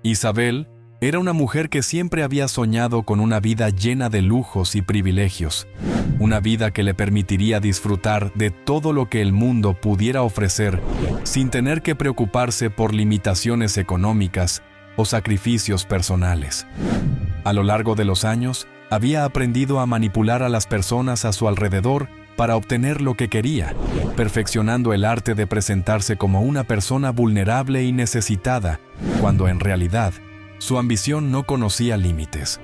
Isabel era una mujer que siempre había soñado con una vida llena de lujos y privilegios, una vida que le permitiría disfrutar de todo lo que el mundo pudiera ofrecer sin tener que preocuparse por limitaciones económicas o sacrificios personales. A lo largo de los años, había aprendido a manipular a las personas a su alrededor para obtener lo que quería, perfeccionando el arte de presentarse como una persona vulnerable y necesitada, cuando en realidad su ambición no conocía límites.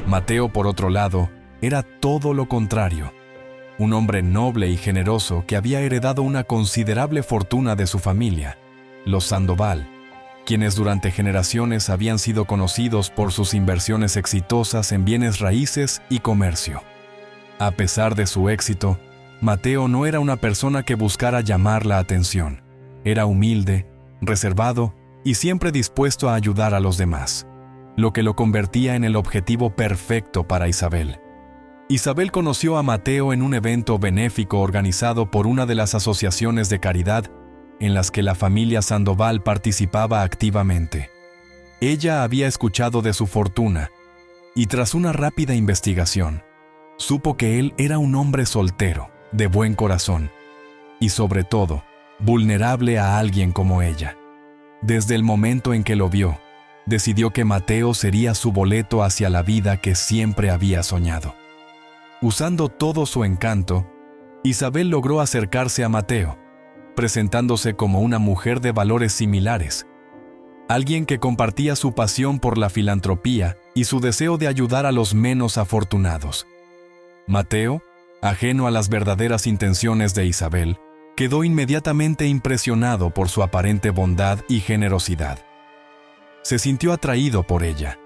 Mateo, por otro lado, era todo lo contrario. Un hombre noble y generoso que había heredado una considerable fortuna de su familia, los Sandoval, quienes durante generaciones habían sido conocidos por sus inversiones exitosas en bienes raíces y comercio. A pesar de su éxito, Mateo no era una persona que buscara llamar la atención. Era humilde, reservado y siempre dispuesto a ayudar a los demás, lo que lo convertía en el objetivo perfecto para Isabel. Isabel conoció a Mateo en un evento benéfico organizado por una de las asociaciones de caridad en las que la familia Sandoval participaba activamente. Ella había escuchado de su fortuna y tras una rápida investigación, supo que él era un hombre soltero, de buen corazón y sobre todo, vulnerable a alguien como ella. Desde el momento en que lo vio, decidió que Mateo sería su boleto hacia la vida que siempre había soñado. Usando todo su encanto, Isabel logró acercarse a Mateo, presentándose como una mujer de valores similares, alguien que compartía su pasión por la filantropía y su deseo de ayudar a los menos afortunados. Mateo, ajeno a las verdaderas intenciones de Isabel, quedó inmediatamente impresionado por su aparente bondad y generosidad. Se sintió atraído por ella,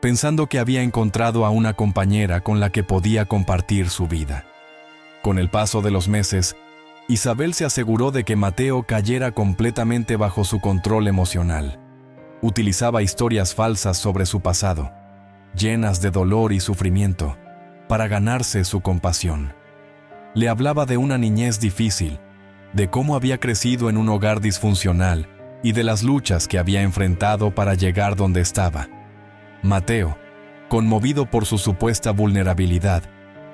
pensando que había encontrado a una compañera con la que podía compartir su vida. Con el paso de los meses, Isabel se aseguró de que Mateo cayera completamente bajo su control emocional. Utilizaba historias falsas sobre su pasado, llenas de dolor y sufrimiento, para ganarse su compasión. Le hablaba de una niñez difícil, de cómo había crecido en un hogar disfuncional y de las luchas que había enfrentado para llegar donde estaba. Mateo, conmovido por su supuesta vulnerabilidad,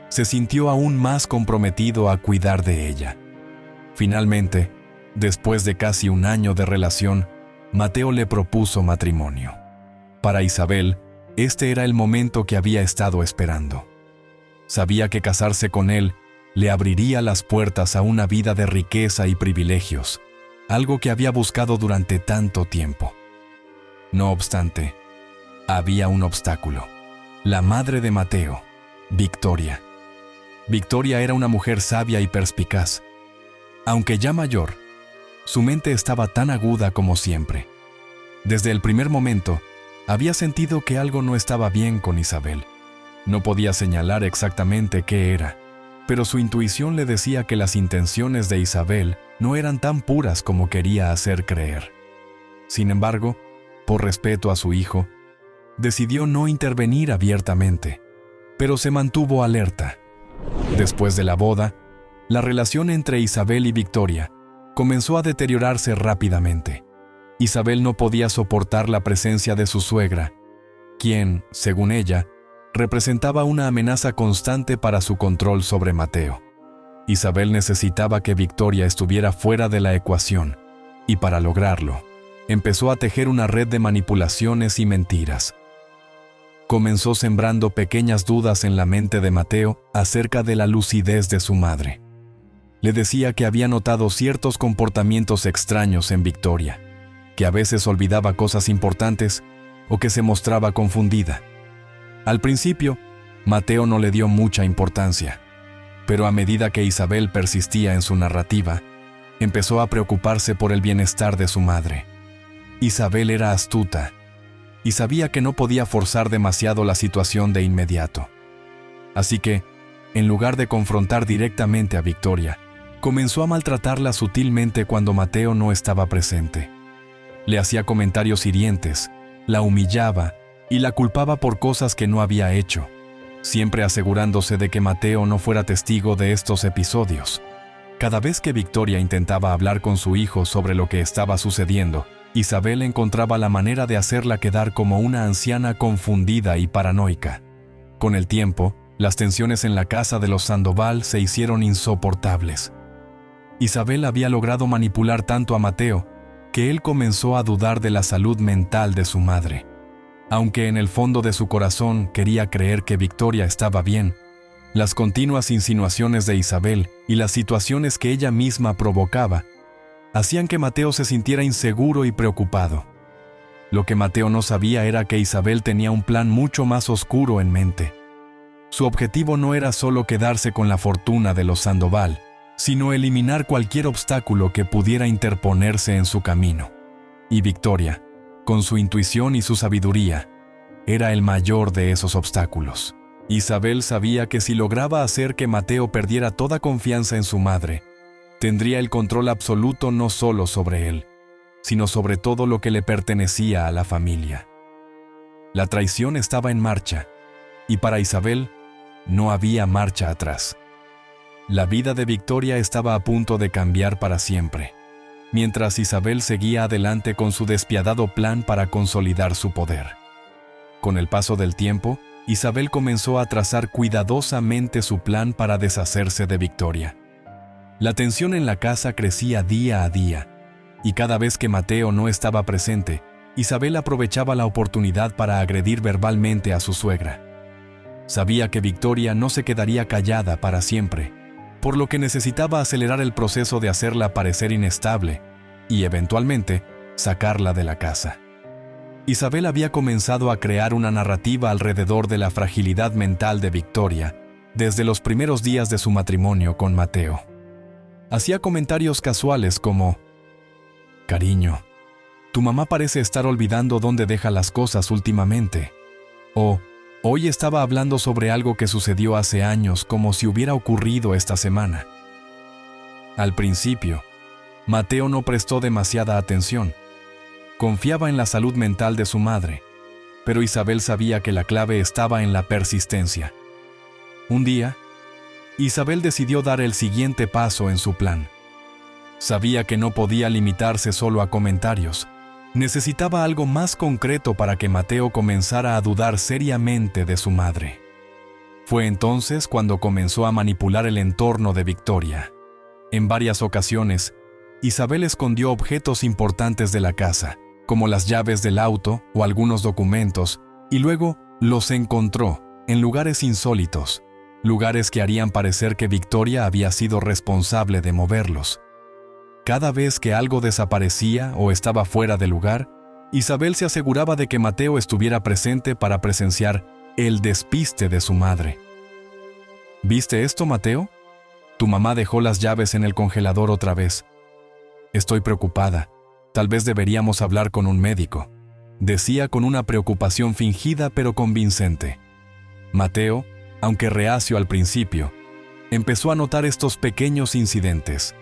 se sintió aún más comprometido a cuidar de ella. Finalmente, después de casi un año de relación, Mateo le propuso matrimonio. Para Isabel, este era el momento que había estado esperando. Sabía que casarse con él le abriría las puertas a una vida de riqueza y privilegios, algo que había buscado durante tanto tiempo. No obstante, había un obstáculo: la madre de Mateo, Victoria. Victoria era una mujer sabia y perspicaz. Aunque ya mayor, su mente estaba tan aguda como siempre. Desde el primer momento, había sentido que algo no estaba bien con Isabel. No podía señalar exactamente qué era, pero su intuición le decía que las intenciones de Isabel no eran tan puras como quería hacer creer. Sin embargo, por respeto a su hijo, decidió no intervenir abiertamente, pero se mantuvo alerta. Después de la boda, la relación entre Isabel y Victoria comenzó a deteriorarse rápidamente. Isabel no podía soportar la presencia de su suegra, quien, según ella, representaba una amenaza constante para su control sobre Mateo. Isabel necesitaba que Victoria estuviera fuera de la ecuación, y para lograrlo, empezó a tejer una red de manipulaciones y mentiras. Comenzó sembrando pequeñas dudas en la mente de Mateo acerca de la lucidez de su madre. Le decía que había notado ciertos comportamientos extraños en Victoria, que a veces olvidaba cosas importantes o que se mostraba confundida. Al principio, Mateo no le dio mucha importancia, pero a medida que Isabel persistía en su narrativa, empezó a preocuparse por el bienestar de su madre. Isabel era astuta y sabía que no podía forzar demasiado la situación de inmediato. Así que, en lugar de confrontar directamente a Victoria, comenzó a maltratarla sutilmente cuando Mateo no estaba presente. Le hacía comentarios hirientes, la humillaba y la culpaba por cosas que no había hecho, siempre asegurándose de que Mateo no fuera testigo de estos episodios. Cada vez que Victoria intentaba hablar con su hijo sobre lo que estaba sucediendo, Isabel encontraba la manera de hacerla quedar como una anciana confundida y paranoica. Con el tiempo, las tensiones en la casa de los Sandoval se hicieron insoportables. Isabel había logrado manipular tanto a Mateo que él comenzó a dudar de la salud mental de su madre. Aunque en el fondo de su corazón quería creer que Victoria estaba bien, las continuas insinuaciones de Isabel y las situaciones que ella misma provocaba hacían que Mateo se sintiera inseguro y preocupado. Lo que Mateo no sabía era que Isabel tenía un plan mucho más oscuro en mente. Su objetivo no era solo quedarse con la fortuna de los Sandoval, sino eliminar cualquier obstáculo que pudiera interponerse en su camino. Y Victoria, con su intuición y su sabiduría, era el mayor de esos obstáculos. Isabel sabía que si lograba hacer que Mateo perdiera toda confianza en su madre, tendría el control absoluto no solo sobre él, sino sobre todo lo que le pertenecía a la familia. La traición estaba en marcha, y para Isabel no había marcha atrás. La vida de Victoria estaba a punto de cambiar para siempre, mientras Isabel seguía adelante con su despiadado plan para consolidar su poder. Con el paso del tiempo, Isabel comenzó a trazar cuidadosamente su plan para deshacerse de Victoria. La tensión en la casa crecía día a día, y cada vez que Mateo no estaba presente, Isabel aprovechaba la oportunidad para agredir verbalmente a su suegra. Sabía que Victoria no se quedaría callada para siempre, por lo que necesitaba acelerar el proceso de hacerla parecer inestable y, eventualmente, sacarla de la casa. Isabel había comenzado a crear una narrativa alrededor de la fragilidad mental de Victoria desde los primeros días de su matrimonio con Mateo. Hacía comentarios casuales como: «Cariño, tu mamá parece estar olvidando dónde deja las cosas últimamente», o «Hoy estaba hablando sobre algo que sucedió hace años como si hubiera ocurrido esta semana». Al principio, Mateo no prestó demasiada atención. Confiaba en la salud mental de su madre, pero Isabel sabía que la clave estaba en la persistencia. Un día, Isabel decidió dar el siguiente paso en su plan. Sabía que no podía limitarse solo a comentarios. Necesitaba algo más concreto para que Mateo comenzara a dudar seriamente de su madre. Fue entonces cuando comenzó a manipular el entorno de Victoria. En varias ocasiones, Isabel escondió objetos importantes de la casa, como las llaves del auto o algunos documentos, y luego los encontró en lugares insólitos, lugares que harían parecer que Victoria había sido responsable de moverlos. Cada vez que algo desaparecía o estaba fuera de lugar, Isabel se aseguraba de que Mateo estuviera presente para presenciar el despiste de su madre. ¿Viste esto, Mateo? Tu mamá dejó las llaves en el congelador otra vez. Estoy preocupada. Tal vez deberíamos hablar con un médico, decía con una preocupación fingida pero convincente. Mateo, aunque reacio al principio, empezó a notar estos pequeños incidentes,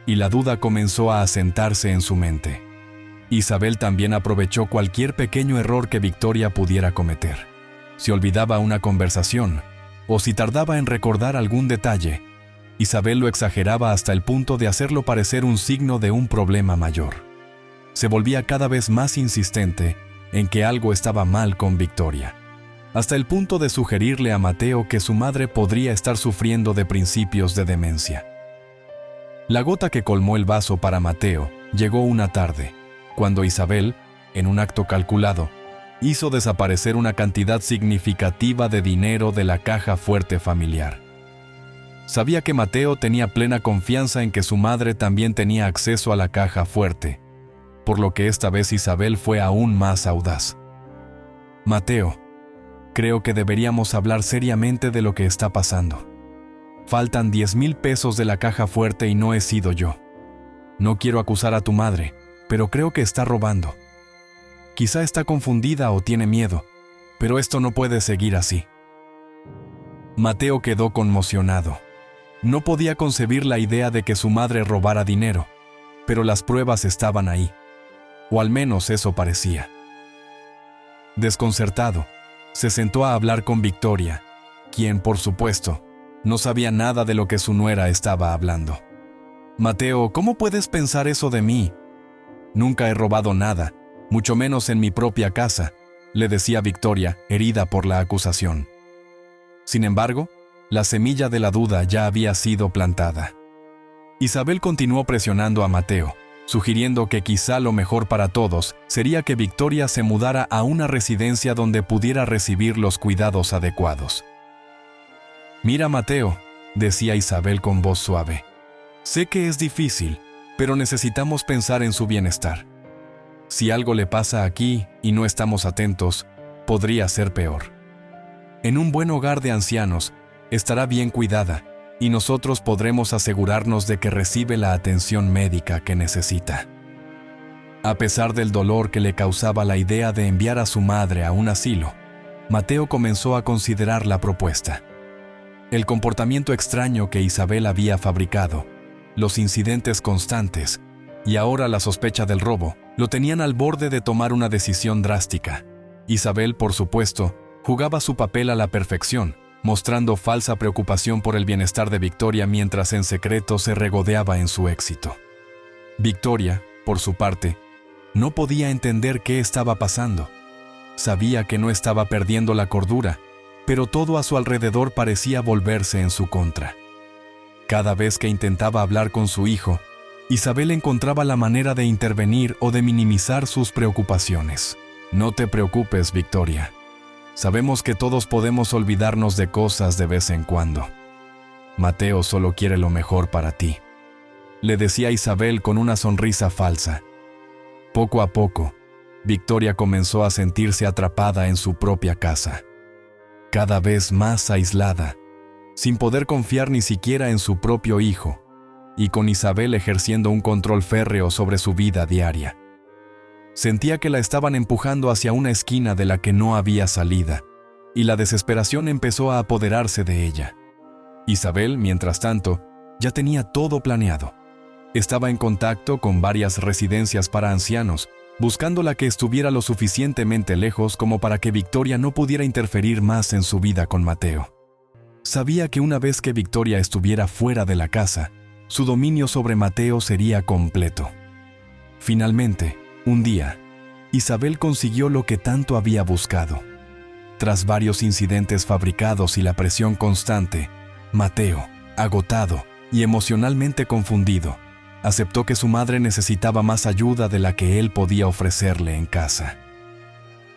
y la duda comenzó a asentarse en su mente. Isabel también aprovechó cualquier pequeño error que Victoria pudiera cometer. Si olvidaba una conversación, o si tardaba en recordar algún detalle, Isabel lo exageraba hasta el punto de hacerlo parecer un signo de un problema mayor. Se volvía cada vez más insistente en que algo estaba mal con Victoria, hasta el punto de sugerirle a Mateo que su madre podría estar sufriendo de principios de demencia. La gota que colmó el vaso para Mateo llegó una tarde, cuando Isabel, en un acto calculado, hizo desaparecer una cantidad significativa de dinero de la caja fuerte familiar. Sabía que Mateo tenía plena confianza en que su madre también tenía acceso a la caja fuerte, por lo que esta vez Isabel fue aún más audaz. Mateo, creo que deberíamos hablar seriamente de lo que está pasando. Faltan 10,000 pesos de la caja fuerte y no he sido yo. No quiero acusar a tu madre, pero creo que está robando. Quizá está confundida o tiene miedo, pero esto no puede seguir así. Mateo quedó conmocionado. No podía concebir la idea de que su madre robara dinero, pero las pruebas estaban ahí, o al menos eso parecía. Desconcertado, se sentó a hablar con Victoria, quien, por supuesto, no sabía nada de lo que su nuera estaba hablando. «Mateo, ¿cómo puedes pensar eso de mí?», Nunca he robado nada, mucho menos en mi propia casa, le decía Victoria, herida por la acusación. Sin embargo, la semilla de la duda ya había sido plantada. Isabel continuó presionando a Mateo, sugiriendo que quizá lo mejor para todos sería que Victoria se mudara a una residencia donde pudiera recibir los cuidados adecuados. «Mira, Mateo», decía Isabel con voz suave, «sé que es difícil, pero necesitamos pensar en su bienestar. Si algo le pasa aquí y no estamos atentos, podría ser peor. En un buen hogar de ancianos, estará bien cuidada y nosotros podremos asegurarnos de que recibe la atención médica que necesita». A pesar del dolor que le causaba la idea de enviar a su madre a un asilo, Mateo comenzó a considerar la propuesta. El comportamiento extraño que Isabel había fabricado, los incidentes constantes y ahora la sospecha del robo, lo tenían al borde de tomar una decisión drástica. Isabel, por supuesto, jugaba su papel a la perfección, mostrando falsa preocupación por el bienestar de Victoria mientras en secreto se regodeaba en su éxito. Victoria, por su parte, no podía entender qué estaba pasando. Sabía que no estaba perdiendo la cordura, pero todo a su alrededor parecía volverse en su contra. Cada vez que intentaba hablar con su hijo, Isabel encontraba la manera de intervenir o de minimizar sus preocupaciones. «No te preocupes, Victoria. Sabemos que todos podemos olvidarnos de cosas de vez en cuando. Mateo solo quiere lo mejor para ti», le decía Isabel con una sonrisa falsa. Poco a poco, Victoria comenzó a sentirse atrapada en su propia casa, cada vez más aislada, sin poder confiar ni siquiera en su propio hijo, y con Isabel ejerciendo un control férreo sobre su vida diaria. Sentía que la estaban empujando hacia una esquina de la que no había salida, y la desesperación empezó a apoderarse de ella. Isabel, mientras tanto, ya tenía todo planeado. Estaba en contacto con varias residencias para ancianos, buscando la que estuviera lo suficientemente lejos como para que Victoria no pudiera interferir más en su vida con Mateo. Sabía que una vez que Victoria estuviera fuera de la casa, su dominio sobre Mateo sería completo. Finalmente, un día, Isabel consiguió lo que tanto había buscado. Tras varios incidentes fabricados y la presión constante, Mateo, agotado y emocionalmente confundido, aceptó que su madre necesitaba más ayuda de la que él podía ofrecerle en casa.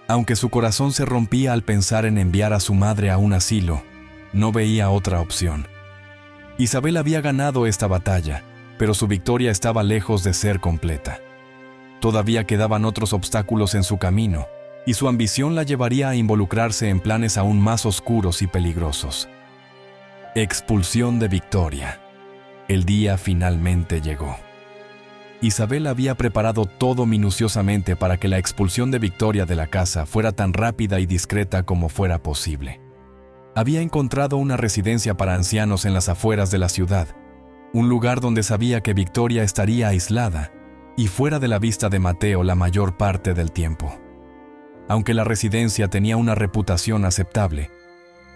Aunque su corazón se rompía al pensar en enviar a su madre a un asilo, no veía otra opción. Isabel había ganado esta batalla, pero su victoria estaba lejos de ser completa. Todavía quedaban otros obstáculos en su camino, y su ambición la llevaría a involucrarse en planes aún más oscuros y peligrosos. Expulsión de Victoria. El día finalmente llegó. Isabel había preparado todo minuciosamente para que la expulsión de Victoria de la casa fuera tan rápida y discreta como fuera posible. Había encontrado una residencia para ancianos en las afueras de la ciudad, un lugar donde sabía que Victoria estaría aislada y fuera de la vista de Mateo la mayor parte del tiempo. Aunque la residencia tenía una reputación aceptable,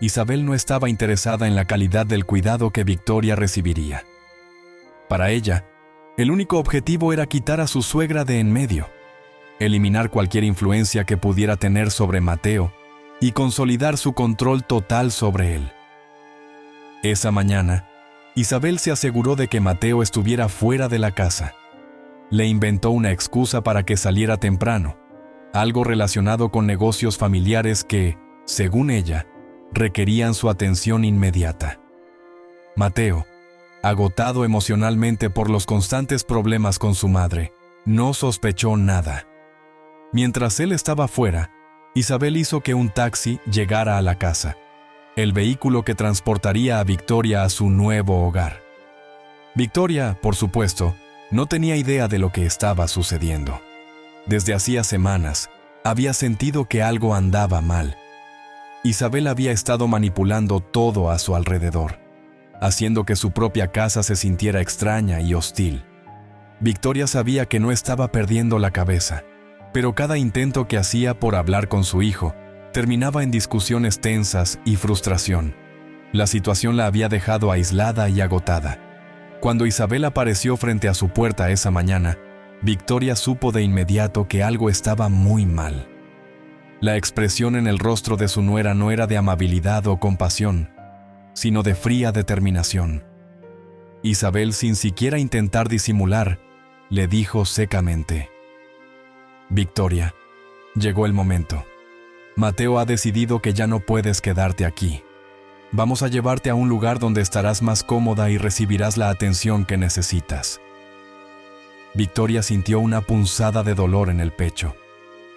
Isabel no estaba interesada en la calidad del cuidado que Victoria recibiría. Para ella, el único objetivo era quitar a su suegra de en medio, eliminar cualquier influencia que pudiera tener sobre Mateo y consolidar su control total sobre él. Esa mañana, Isabel se aseguró de que Mateo estuviera fuera de la casa. Le inventó una excusa para que saliera temprano, algo relacionado con negocios familiares que, según ella, requerían su atención inmediata. Mateo, agotado emocionalmente por los constantes problemas con su madre, no sospechó nada. Mientras él estaba fuera, Isabel hizo que un taxi llegara a la casa, el vehículo que transportaría a Victoria a su nuevo hogar. Victoria, por supuesto, no tenía idea de lo que estaba sucediendo. Desde hacía semanas, había sentido que algo andaba mal. Isabel había estado manipulando todo a su alrededor, haciendo que su propia casa se sintiera extraña y hostil. Victoria sabía que no estaba perdiendo la cabeza, pero cada intento que hacía por hablar con su hijo terminaba en discusiones tensas y frustración. La situación la había dejado aislada y agotada. Cuando Isabel apareció frente a su puerta esa mañana, Victoria supo de inmediato que algo estaba muy mal. La expresión en el rostro de su nuera no era de amabilidad o compasión, sino de fría determinación. Isabel, sin siquiera intentar disimular, le dijo secamente: «Victoria, llegó el momento. Mateo ha decidido que ya no puedes quedarte aquí. Vamos a llevarte a un lugar donde estarás más cómoda y recibirás la atención que necesitas». Victoria sintió una punzada de dolor en el pecho.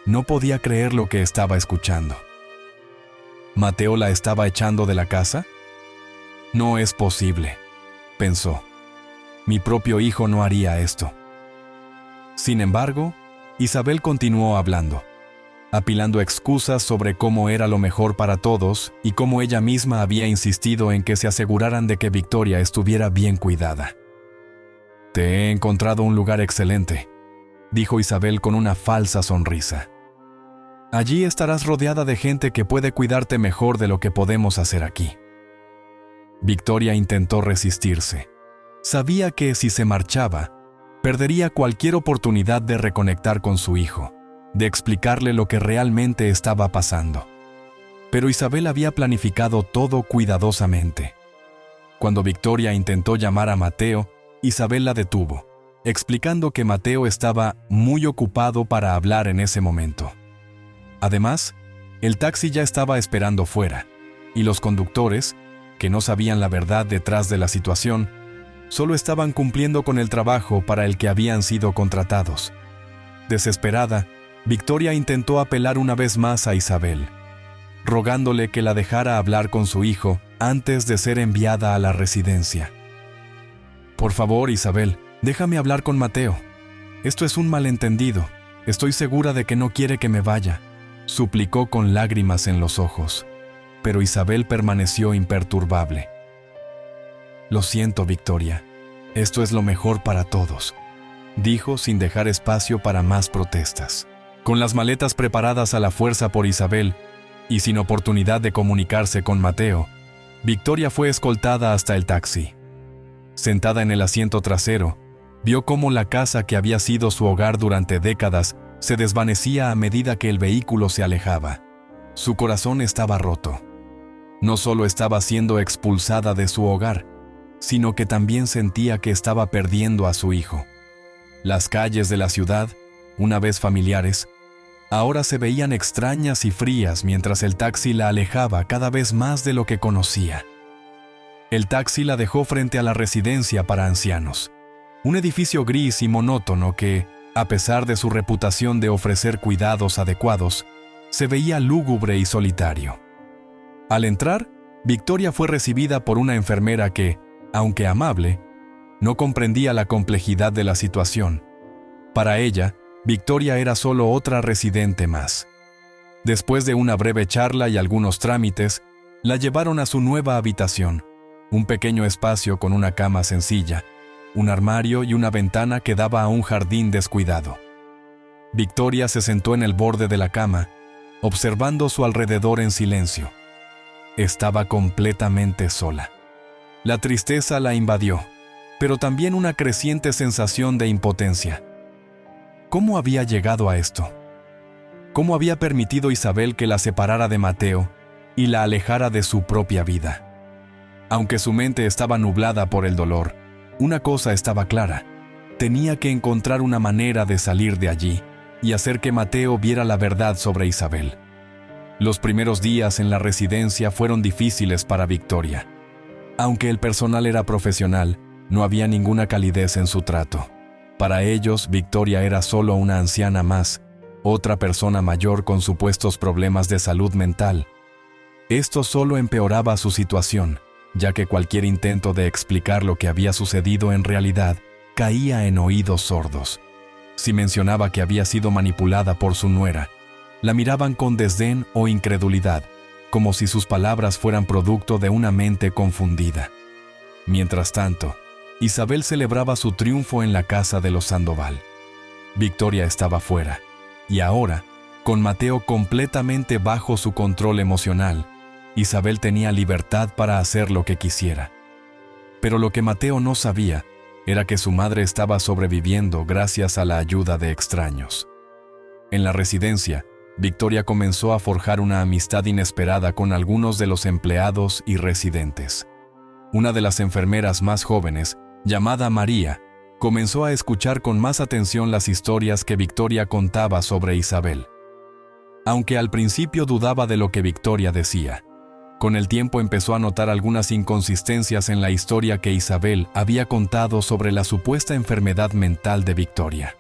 No podía creer lo que estaba escuchando. ¿Mateo la estaba echando de la casa? No es posible, pensó. Mi propio hijo no haría esto. Sin embargo, Isabel continuó hablando, apilando excusas sobre cómo era lo mejor para todos y cómo ella misma había insistido en que se aseguraran de que Victoria estuviera bien cuidada. «Te he encontrado un lugar excelente», dijo Isabel con una falsa sonrisa. «Allí estarás rodeada de gente que puede cuidarte mejor de lo que podemos hacer aquí». Victoria intentó resistirse. Sabía que si se marchaba, perdería cualquier oportunidad de reconectar con su hijo, de explicarle lo que realmente estaba pasando. Pero Isabel había planificado todo cuidadosamente. Cuando Victoria intentó llamar a Mateo, Isabel la detuvo, explicando que Mateo estaba muy ocupado para hablar en ese momento. Además, el taxi ya estaba esperando fuera, y los conductores, que no sabían la verdad detrás de la situación, solo estaban cumpliendo con el trabajo para el que habían sido contratados. Desesperada, Victoria intentó apelar una vez más a Isabel, rogándole que la dejara hablar con su hijo antes de ser enviada a la residencia. «Por favor, Isabel, déjame hablar con Mateo. Esto es un malentendido. Estoy segura de que no quiere que me vaya», suplicó con lágrimas en los ojos. Pero Isabel permaneció imperturbable. «Lo siento, Victoria. Esto es lo mejor para todos», dijo sin dejar espacio para más protestas. Con las maletas preparadas a la fuerza por Isabel y sin oportunidad de comunicarse con Mateo, Victoria fue escoltada hasta el taxi. Sentada en el asiento trasero, vio cómo la casa que había sido su hogar durante décadas se desvanecía a medida que el vehículo se alejaba. Su corazón estaba roto. No solo estaba siendo expulsada de su hogar, sino que también sentía que estaba perdiendo a su hijo. Las calles de la ciudad, una vez familiares, ahora se veían extrañas y frías mientras el taxi la alejaba cada vez más de lo que conocía. El taxi la dejó frente a la residencia para ancianos, un edificio gris y monótono que, a pesar de su reputación de ofrecer cuidados adecuados, se veía lúgubre y solitario. Al entrar, Victoria fue recibida por una enfermera que, aunque amable, no comprendía la complejidad de la situación. Para ella, Victoria era solo otra residente más. Después de una breve charla y algunos trámites, la llevaron a su nueva habitación, un pequeño espacio con una cama sencilla, un armario y una ventana que daba a un jardín descuidado. Victoria se sentó en el borde de la cama, observando su alrededor en silencio. Estaba completamente sola. La tristeza la invadió, pero también una creciente sensación de impotencia. ¿Cómo había llegado a esto? ¿Cómo había permitido Isabel que la separara de Mateo y la alejara de su propia vida? Aunque su mente estaba nublada por el dolor, una cosa estaba clara: tenía que encontrar una manera de salir de allí y hacer que Mateo viera la verdad sobre Isabel. Los primeros días en la residencia fueron difíciles para Victoria. Aunque el personal era profesional, no había ninguna calidez en su trato. Para ellos, Victoria era solo una anciana más, otra persona mayor con supuestos problemas de salud mental. Esto solo empeoraba su situación, ya que cualquier intento de explicar lo que había sucedido en realidad caía en oídos sordos. Si mencionaba que había sido manipulada por su nuera, la miraban con desdén o incredulidad, como si sus palabras fueran producto de una mente confundida. Mientras tanto, Isabel celebraba su triunfo en la casa de los Sandoval. Victoria estaba fuera, y ahora, con Mateo completamente bajo su control emocional, Isabel tenía libertad para hacer lo que quisiera. Pero lo que Mateo no sabía era que su madre estaba sobreviviendo gracias a la ayuda de extraños. En la residencia, Victoria comenzó a forjar una amistad inesperada con algunos de los empleados y residentes. Una de las enfermeras más jóvenes, llamada María, comenzó a escuchar con más atención las historias que Victoria contaba sobre Isabel. Aunque al principio dudaba de lo que Victoria decía, con el tiempo empezó a notar algunas inconsistencias en la historia que Isabel había contado sobre la supuesta enfermedad mental de Victoria.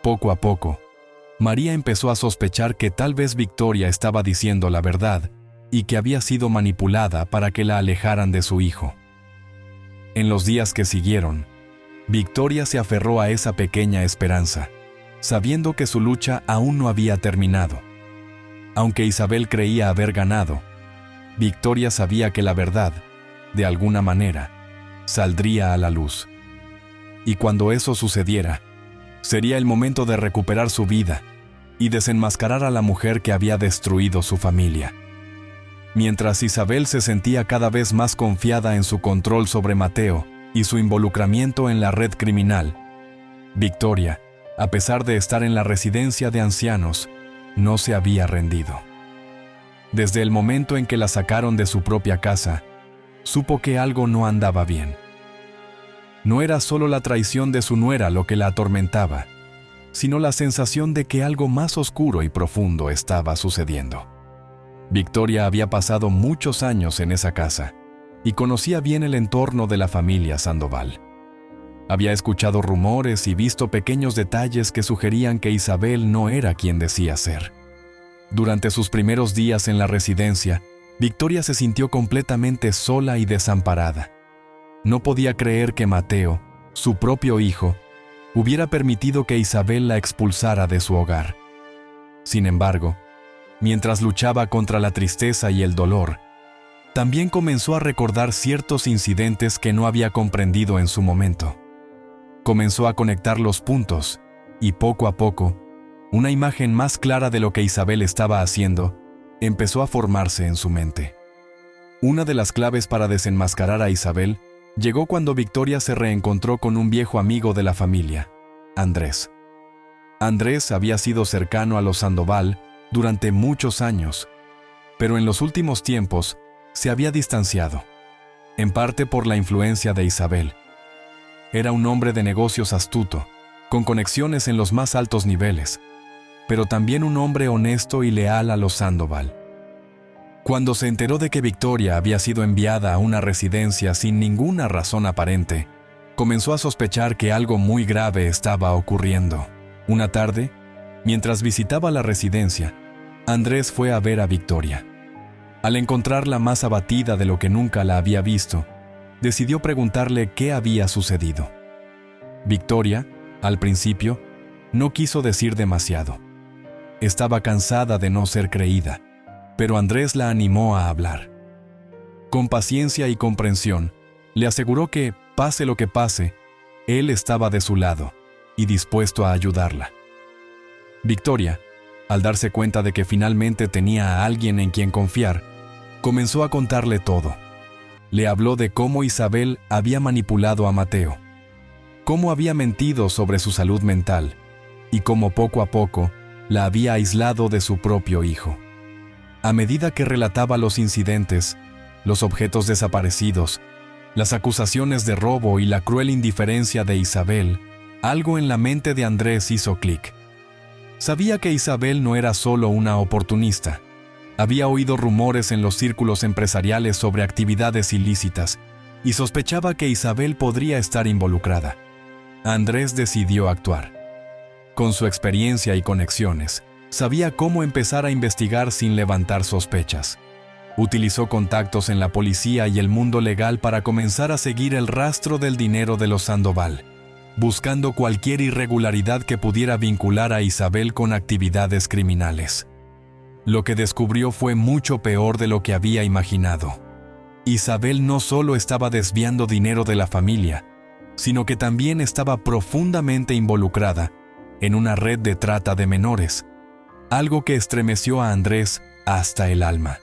Poco a poco, María empezó a sospechar que tal vez Victoria estaba diciendo la verdad y que había sido manipulada para que la alejaran de su hijo. En los días que siguieron, Victoria se aferró a esa pequeña esperanza, sabiendo que su lucha aún no había terminado. Aunque Isabel creía haber ganado, Victoria sabía que la verdad, de alguna manera, saldría a la luz. Y cuando eso sucediera, sería el momento de recuperar su vida y desenmascarar a la mujer que había destruido su familia. Mientras Isabel se sentía cada vez más confiada en su control sobre Mateo y su involucramiento en la red criminal, Victoria, a pesar de estar en la residencia de ancianos, no se había rendido. Desde el momento en que la sacaron de su propia casa, supo que algo no andaba bien. No era solo la traición de su nuera lo que la atormentaba, sino la sensación de que algo más oscuro y profundo estaba sucediendo. Victoria había pasado muchos años en esa casa y conocía bien el entorno de la familia Sandoval. Había escuchado rumores y visto pequeños detalles que sugerían que Isabel no era quien decía ser. Durante sus primeros días en la residencia, Victoria se sintió completamente sola y desamparada. No podía creer que Mateo, su propio hijo, hubiera permitido que Isabel la expulsara de su hogar. Sin embargo, mientras luchaba contra la tristeza y el dolor, también comenzó a recordar ciertos incidentes que no había comprendido en su momento. Comenzó a conectar los puntos y poco a poco, una imagen más clara de lo que Isabel estaba haciendo empezó a formarse en su mente. Una de las claves para desenmascarar a Isabel llegó cuando Victoria se reencontró con un viejo amigo de la familia, Andrés. Andrés había sido cercano a los Sandoval durante muchos años, pero en los últimos tiempos se había distanciado, en parte por la influencia de Isabel. Era un hombre de negocios astuto, con conexiones en los más altos niveles, pero también un hombre honesto y leal a los Sandoval. Cuando se enteró de que Victoria había sido enviada a una residencia sin ninguna razón aparente, comenzó a sospechar que algo muy grave estaba ocurriendo. Una tarde, mientras visitaba la residencia, Andrés fue a ver a Victoria. Al encontrarla más abatida de lo que nunca la había visto, decidió preguntarle qué había sucedido. Victoria, al principio, no quiso decir demasiado. Estaba cansada de no ser creída, pero Andrés la animó a hablar. Con paciencia y comprensión, le aseguró que, pase lo que pase, él estaba de su lado y dispuesto a ayudarla. Victoria, al darse cuenta de que finalmente tenía a alguien en quien confiar, comenzó a contarle todo. Le habló de cómo Isabel había manipulado a Mateo, cómo había mentido sobre su salud mental y cómo poco a poco la había aislado de su propio hijo. A medida que relataba los incidentes, los objetos desaparecidos, las acusaciones de robo y la cruel indiferencia de Isabel, algo en la mente de Andrés hizo clic. Sabía que Isabel no era solo una oportunista. Había oído rumores en los círculos empresariales sobre actividades ilícitas y sospechaba que Isabel podría estar involucrada. Andrés decidió actuar. Con su experiencia y conexiones, sabía cómo empezar a investigar sin levantar sospechas. Utilizó contactos en la policía y el mundo legal para comenzar a seguir el rastro del dinero de los Sandoval, buscando cualquier irregularidad que pudiera vincular a Isabel con actividades criminales. Lo que descubrió fue mucho peor de lo que había imaginado. Isabel no solo estaba desviando dinero de la familia, sino que también estaba profundamente involucrada en una red de trata de menores, algo que estremeció a Andrés hasta el alma.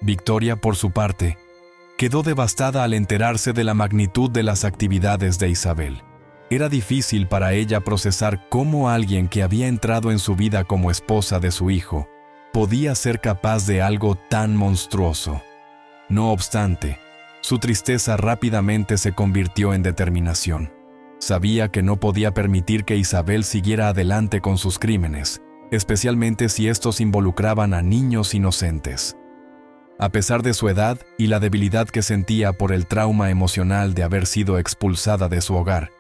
Victoria, por su parte, quedó devastada al enterarse de la magnitud de las actividades de Isabel. Era difícil para ella procesar cómo alguien que había entrado en su vida como esposa de su hijo podía ser capaz de algo tan monstruoso. No obstante, su tristeza rápidamente se convirtió en determinación. Sabía que no podía permitir que Isabel siguiera adelante con sus crímenes, especialmente si estos involucraban a niños inocentes. A pesar de su edad y la debilidad que sentía por el trauma emocional de haber sido expulsada de su hogar,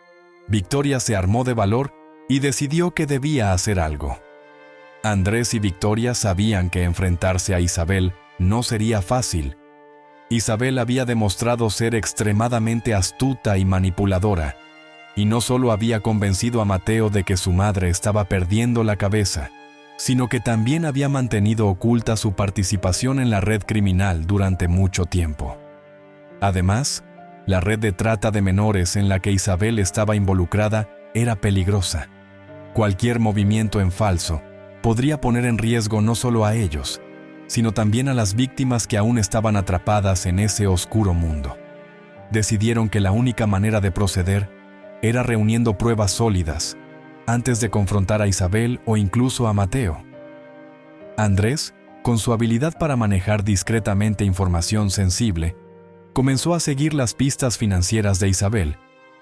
Victoria se armó de valor y decidió que debía hacer algo. Andrés y Victoria sabían que enfrentarse a Isabel no sería fácil. Isabel había demostrado ser extremadamente astuta y manipuladora, y no solo había convencido a Mateo de que su madre estaba perdiendo la cabeza, sino que también había mantenido oculta su participación en la red criminal durante mucho tiempo. Además, la red de trata de menores en la que Isabel estaba involucrada era peligrosa. Cualquier movimiento en falso podría poner en riesgo no solo a ellos, sino también a las víctimas que aún estaban atrapadas en ese oscuro mundo. Decidieron que la única manera de proceder era reuniendo pruebas sólidas antes de confrontar a Isabel o incluso a Mateo. Andrés, con su habilidad para manejar discretamente información sensible, comenzó a seguir las pistas financieras de Isabel,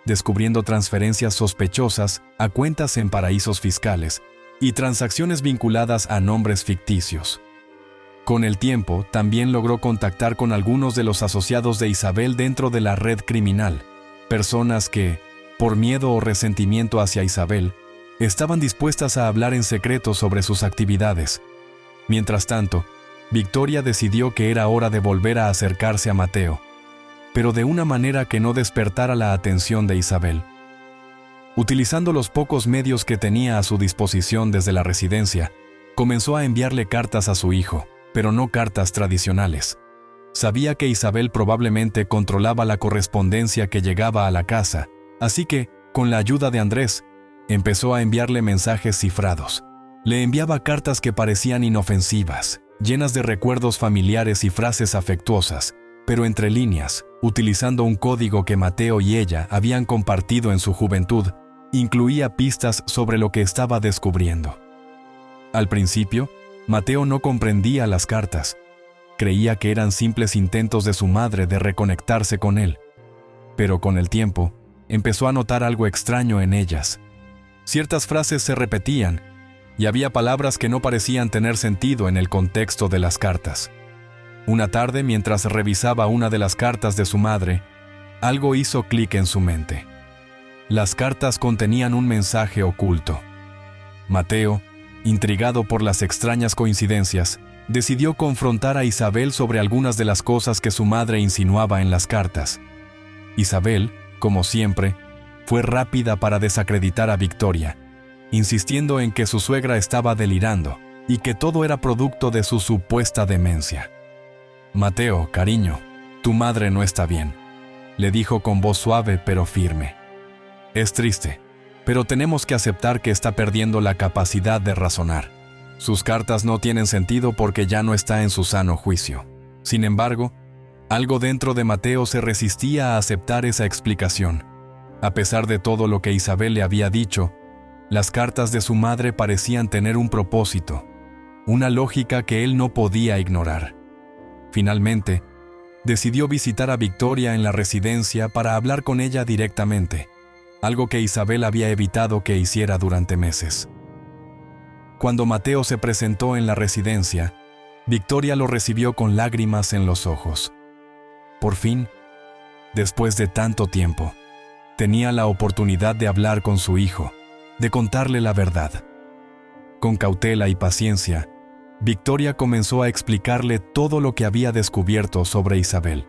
descubriendo transferencias sospechosas a cuentas en paraísos fiscales y transacciones vinculadas a nombres ficticios. Con el tiempo, también logró contactar con algunos de los asociados de Isabel dentro de la red criminal, personas que, por miedo o resentimiento hacia Isabel, estaban dispuestas a hablar en secreto sobre sus actividades. Mientras tanto, Victoria decidió que era hora de volver a acercarse a Mateo, pero de una manera que no despertara la atención de Isabel. Utilizando los pocos medios que tenía a su disposición desde la residencia, comenzó a enviarle cartas a su hijo, pero no cartas tradicionales. Sabía que Isabel probablemente controlaba la correspondencia que llegaba a la casa, así que, con la ayuda de Andrés, empezó a enviarle mensajes cifrados. Le enviaba cartas que parecían inofensivas, llenas de recuerdos familiares y frases afectuosas, pero entre líneas, utilizando un código que Mateo y ella habían compartido en su juventud, incluía pistas sobre lo que estaba descubriendo. Al principio, Mateo no comprendía las cartas. Creía que eran simples intentos de su madre de reconectarse con él. Pero con el tiempo, empezó a notar algo extraño en ellas. Ciertas frases se repetían, y había palabras que no parecían tener sentido en el contexto de las cartas. Una tarde, mientras revisaba una de las cartas de su madre, algo hizo clic en su mente. Las cartas contenían un mensaje oculto. Mateo, intrigado por las extrañas coincidencias, decidió confrontar a Isabel sobre algunas de las cosas que su madre insinuaba en las cartas. Isabel, como siempre, fue rápida para desacreditar a Victoria, insistiendo en que su suegra estaba delirando y que todo era producto de su supuesta demencia. «Mateo, cariño, tu madre no está bien», le dijo con voz suave pero firme. «Es triste, pero tenemos que aceptar que está perdiendo la capacidad de razonar. Sus cartas no tienen sentido porque ya no está en su sano juicio». Sin embargo, algo dentro de Mateo se resistía a aceptar esa explicación. A pesar de todo lo que Isabel le había dicho, las cartas de su madre parecían tener un propósito, una lógica que él no podía ignorar. Finalmente, decidió visitar a Victoria en la residencia para hablar con ella directamente, algo que Isabel había evitado que hiciera durante meses. Cuando Mateo se presentó en la residencia, Victoria lo recibió con lágrimas en los ojos. Por fin, después de tanto tiempo, tenía la oportunidad de hablar con su hijo, de contarle la verdad. Con cautela y paciencia, Victoria comenzó a explicarle todo lo que había descubierto sobre Isabel.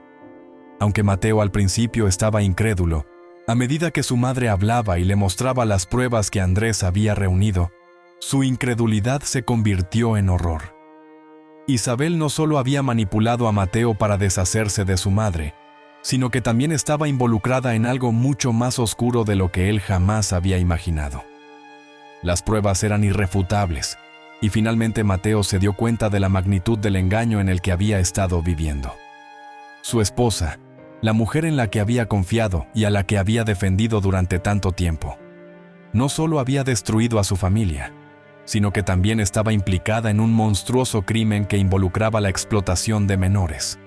Aunque Mateo al principio estaba incrédulo, a medida que su madre hablaba y le mostraba las pruebas que Andrés había reunido, su incredulidad se convirtió en horror. Isabel no solo había manipulado a Mateo para deshacerse de su madre, sino que también estaba involucrada en algo mucho más oscuro de lo que él jamás había imaginado. Las pruebas eran irrefutables, y finalmente Mateo se dio cuenta de la magnitud del engaño en el que había estado viviendo. su esposa, la mujer en la que había confiado y a la que había defendido durante tanto tiempo. No solo había destruido a su familia, sino que también estaba implicada en un monstruoso crimen que involucraba la explotación de menores.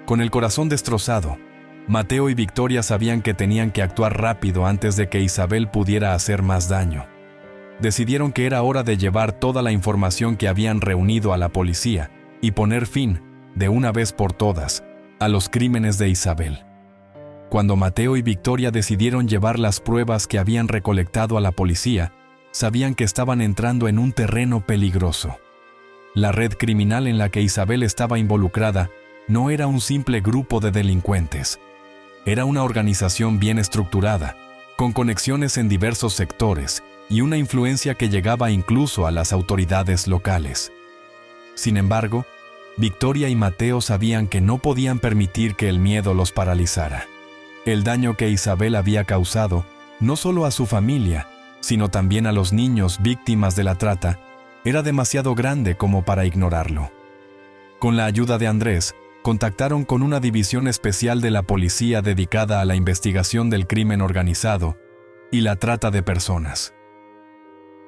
Con el corazón destrozado, Mateo y Victoria sabían que tenían que actuar rápido antes de que Isabel pudiera hacer más daño. Decidieron que era hora de llevar toda la información que habían reunido a la policía y poner fin, de una vez por todas, a los crímenes de Isabel. Cuando Mateo y Victoria decidieron llevar las pruebas que habían recolectado a la policía, sabían que estaban entrando en un terreno peligroso. La red criminal en la que Isabel estaba involucrada no era un simple grupo de delincuentes. Era una organización bien estructurada, con conexiones en diversos sectores y una influencia que llegaba incluso a las autoridades locales. Sin embargo, Victoria y Mateo sabían que no podían permitir que el miedo los paralizara. El daño que Isabel había causado, no solo a su familia, sino también a los niños víctimas de la trata, era demasiado grande como para ignorarlo. Con la ayuda de Andrés, contactaron con una división especial de la policía dedicada a la investigación del crimen organizado y la trata de personas.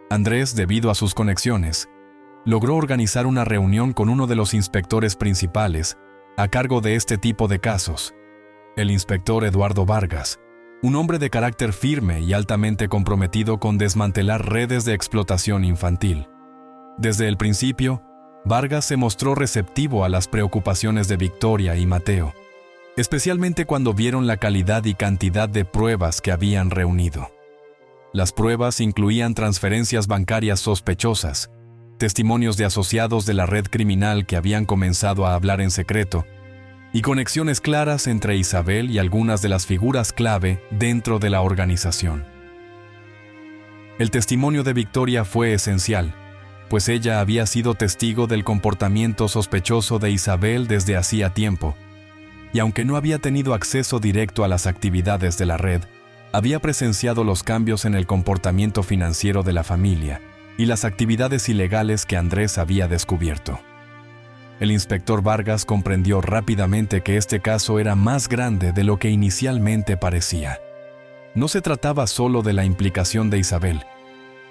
Andrés, debido a sus conexiones, logró organizar una reunión con uno de los inspectores principales a cargo de este tipo de casos, el inspector Eduardo Vargas, un hombre de carácter firme y altamente comprometido con desmantelar redes de explotación infantil. Desde el principio, Vargas se mostró receptivo a las preocupaciones de Victoria y Mateo, especialmente cuando vieron la calidad y cantidad de pruebas que habían reunido. Las pruebas incluían transferencias bancarias sospechosas, testimonios de asociados de la red criminal que habían comenzado a hablar en secreto, y conexiones claras entre Isabel y algunas de las figuras clave dentro de la organización. El testimonio de Victoria fue esencial, pues ella había sido testigo del comportamiento sospechoso de Isabel desde hacía tiempo, y aunque no había tenido acceso directo a las actividades de la red, había presenciado los cambios en el comportamiento financiero de la familia y las actividades ilegales que Andrés había descubierto. El inspector Vargas comprendió rápidamente que este caso era más grande de lo que inicialmente parecía. No se trataba solo de la implicación de Isabel,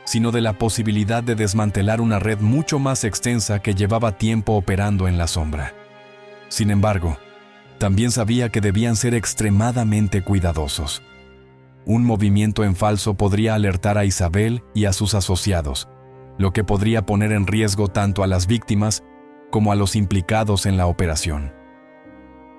sino de la posibilidad de desmantelar una red mucho más extensa que llevaba tiempo operando en la sombra. Sin embargo, también sabía que debían ser extremadamente cuidadosos. Un movimiento en falso podría alertar a Isabel y a sus asociados, lo que podría poner en riesgo tanto a las víctimas como a los implicados en la operación.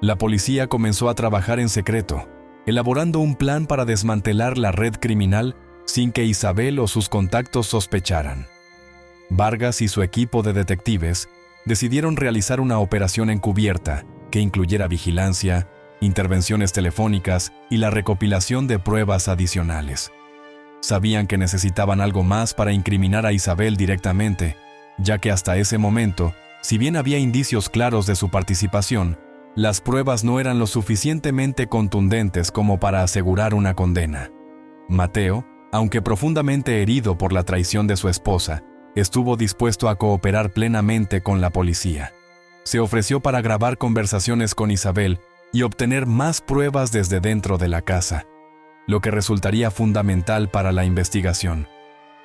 La policía comenzó a trabajar en secreto, elaborando un plan para desmantelar la red criminal sin que Isabel o sus contactos sospecharan. Vargas y su equipo de detectives decidieron realizar una operación encubierta que incluyera vigilancia, intervenciones telefónicas y la recopilación de pruebas adicionales. Sabían que necesitaban algo más para incriminar a Isabel directamente, ya que hasta ese momento, si bien había indicios claros de su participación, las pruebas no eran lo suficientemente contundentes como para asegurar una condena. Mateo, aunque profundamente herido por la traición de su esposa, estuvo dispuesto a cooperar plenamente con la policía. Se ofreció para grabar conversaciones con Isabel y obtener más pruebas desde dentro de la casa, lo que resultaría fundamental para la investigación.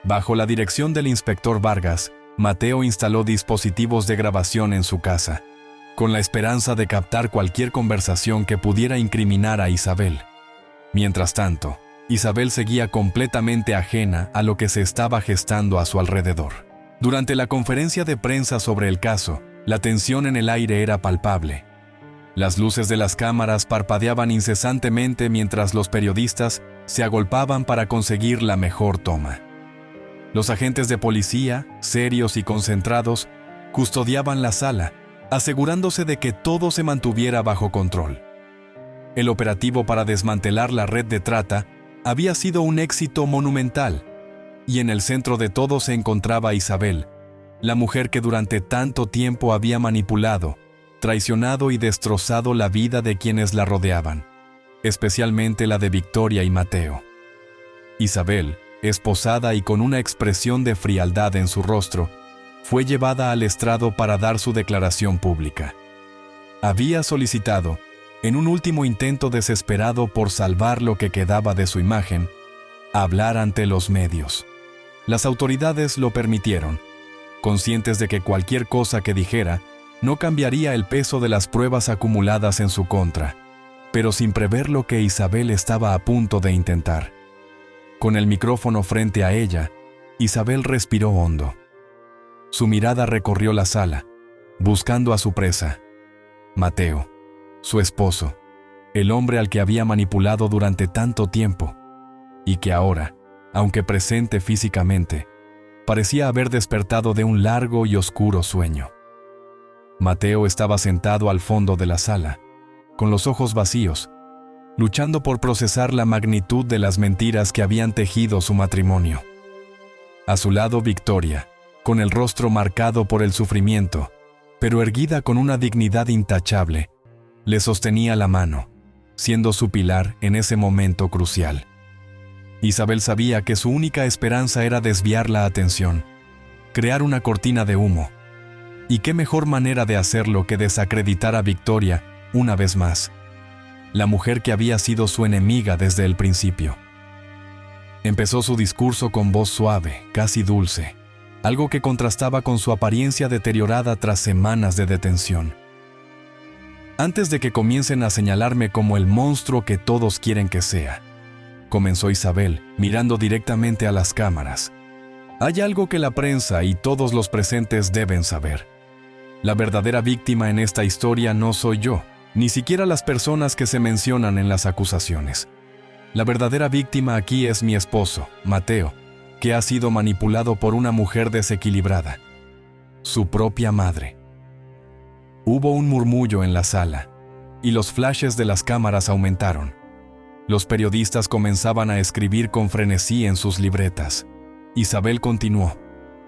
Bajo la dirección del inspector Vargas, Mateo instaló dispositivos de grabación en su casa, con la esperanza de captar cualquier conversación que pudiera incriminar a Isabel. Mientras tanto, Isabel seguía completamente ajena a lo que se estaba gestando a su alrededor. Durante la conferencia de prensa sobre el caso, la tensión en el aire era palpable. Las luces de las cámaras parpadeaban incesantemente mientras los periodistas se agolpaban para conseguir la mejor toma. Los agentes de policía, serios y concentrados, custodiaban la sala, asegurándose de que todo se mantuviera bajo control. El operativo para desmantelar la red de trata había sido un éxito monumental, y en el centro de todo se encontraba Isabel, la mujer que durante tanto tiempo había manipulado, traicionado y destrozado la vida de quienes la rodeaban, especialmente la de Victoria y Mateo. Isabel, esposada y con una expresión de frialdad en su rostro, fue llevada al estrado para dar su declaración pública. había solicitado, en un último intento desesperado por salvar lo que quedaba de su imagen, hablar ante los medios. Las autoridades lo permitieron, conscientes de que cualquier cosa que dijera no cambiaría el peso de las pruebas acumuladas en su contra, pero sin prever lo que Isabel estaba a punto de intentar. Con el micrófono frente a ella, Isabel respiró hondo. Su mirada recorrió la sala, buscando a su presa, Mateo, su esposo, el hombre al que había manipulado durante tanto tiempo, y que ahora, aunque presente físicamente, parecía haber despertado de un largo y oscuro sueño. Mateo estaba sentado al fondo de la sala, con los ojos vacíos, luchando por procesar la magnitud de las mentiras que habían tejido su matrimonio. A su lado, Victoria, con el rostro marcado por el sufrimiento, pero erguida con una dignidad intachable, le sostenía la mano, siendo su pilar en ese momento crucial. Isabel sabía que su única esperanza era desviar la atención, crear una cortina de humo. ¿Y qué mejor manera de hacerlo que desacreditar a Victoria una vez más, la mujer que había sido su enemiga desde el principio? Empezó su discurso con voz suave, casi dulce, algo que contrastaba con su apariencia deteriorada tras semanas de detención. Antes de que comiencen a señalarme como el monstruo que todos quieren que sea, comenzó Isabel, mirando directamente a las cámaras. Hay algo que la prensa y todos los presentes deben saber. La verdadera víctima en esta historia no soy yo, ni siquiera las personas que se mencionan en las acusaciones. La verdadera víctima aquí es mi esposo, Mateo, que ha sido manipulado por una mujer desequilibrada, su propia madre. Hubo un murmullo en la sala, y los flashes de las cámaras aumentaron. Los periodistas comenzaban a escribir con frenesí en sus libretas. Isabel continuó,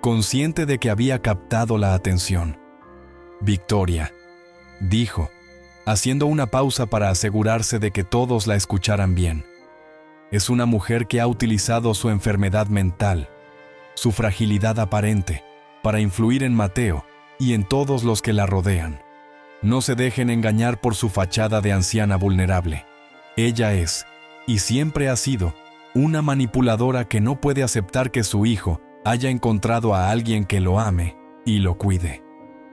consciente de que había captado la atención. Victoria, dijo, haciendo una pausa para asegurarse de que todos la escucharan bien. Es una mujer que ha utilizado su enfermedad mental, su fragilidad aparente, para influir en Mateo y en todos los que la rodean. No se dejen engañar por su fachada de anciana vulnerable. Ella es, y siempre ha sido, una manipuladora que no puede aceptar que su hijo haya encontrado a alguien que lo ame y lo cuide.